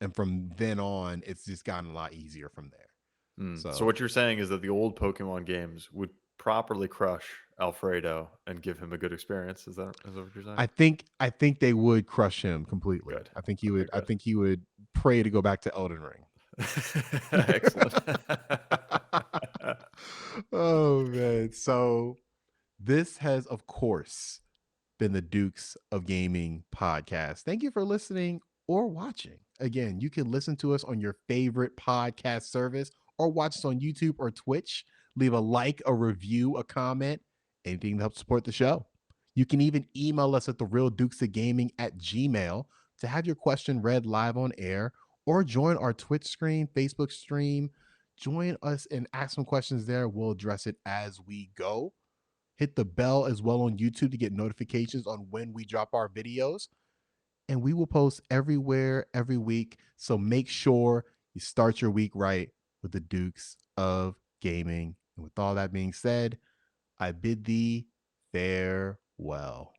And from then on, it's just gotten a lot easier from there. Mm. So So what you're saying is that the old Pokemon games would properly crush Alfredo and give him a good experience. Is that what you're saying? I think they would crush him completely. Good. I think he Okay, would I good. think he would pray to go back to Elden Ring. Excellent. Oh man. So this has of course been the Dukes of Gaming podcast. Thank you for listening or watching. Again, you can listen to us on your favorite podcast service or watch us on YouTube or Twitch. Leave a like, a review, a comment, anything to help support the show. You can even email us at the real Dukes of Gaming at Gmail to have your question read live on air or join our Twitch stream, Facebook stream. Join us and ask some questions there. We'll address it as we go. Hit the bell as well on YouTube to get notifications on when we drop our videos. And we will post everywhere every week. So make sure you start your week right with the Dukes of Gaming. And with all that being said, I bid thee farewell.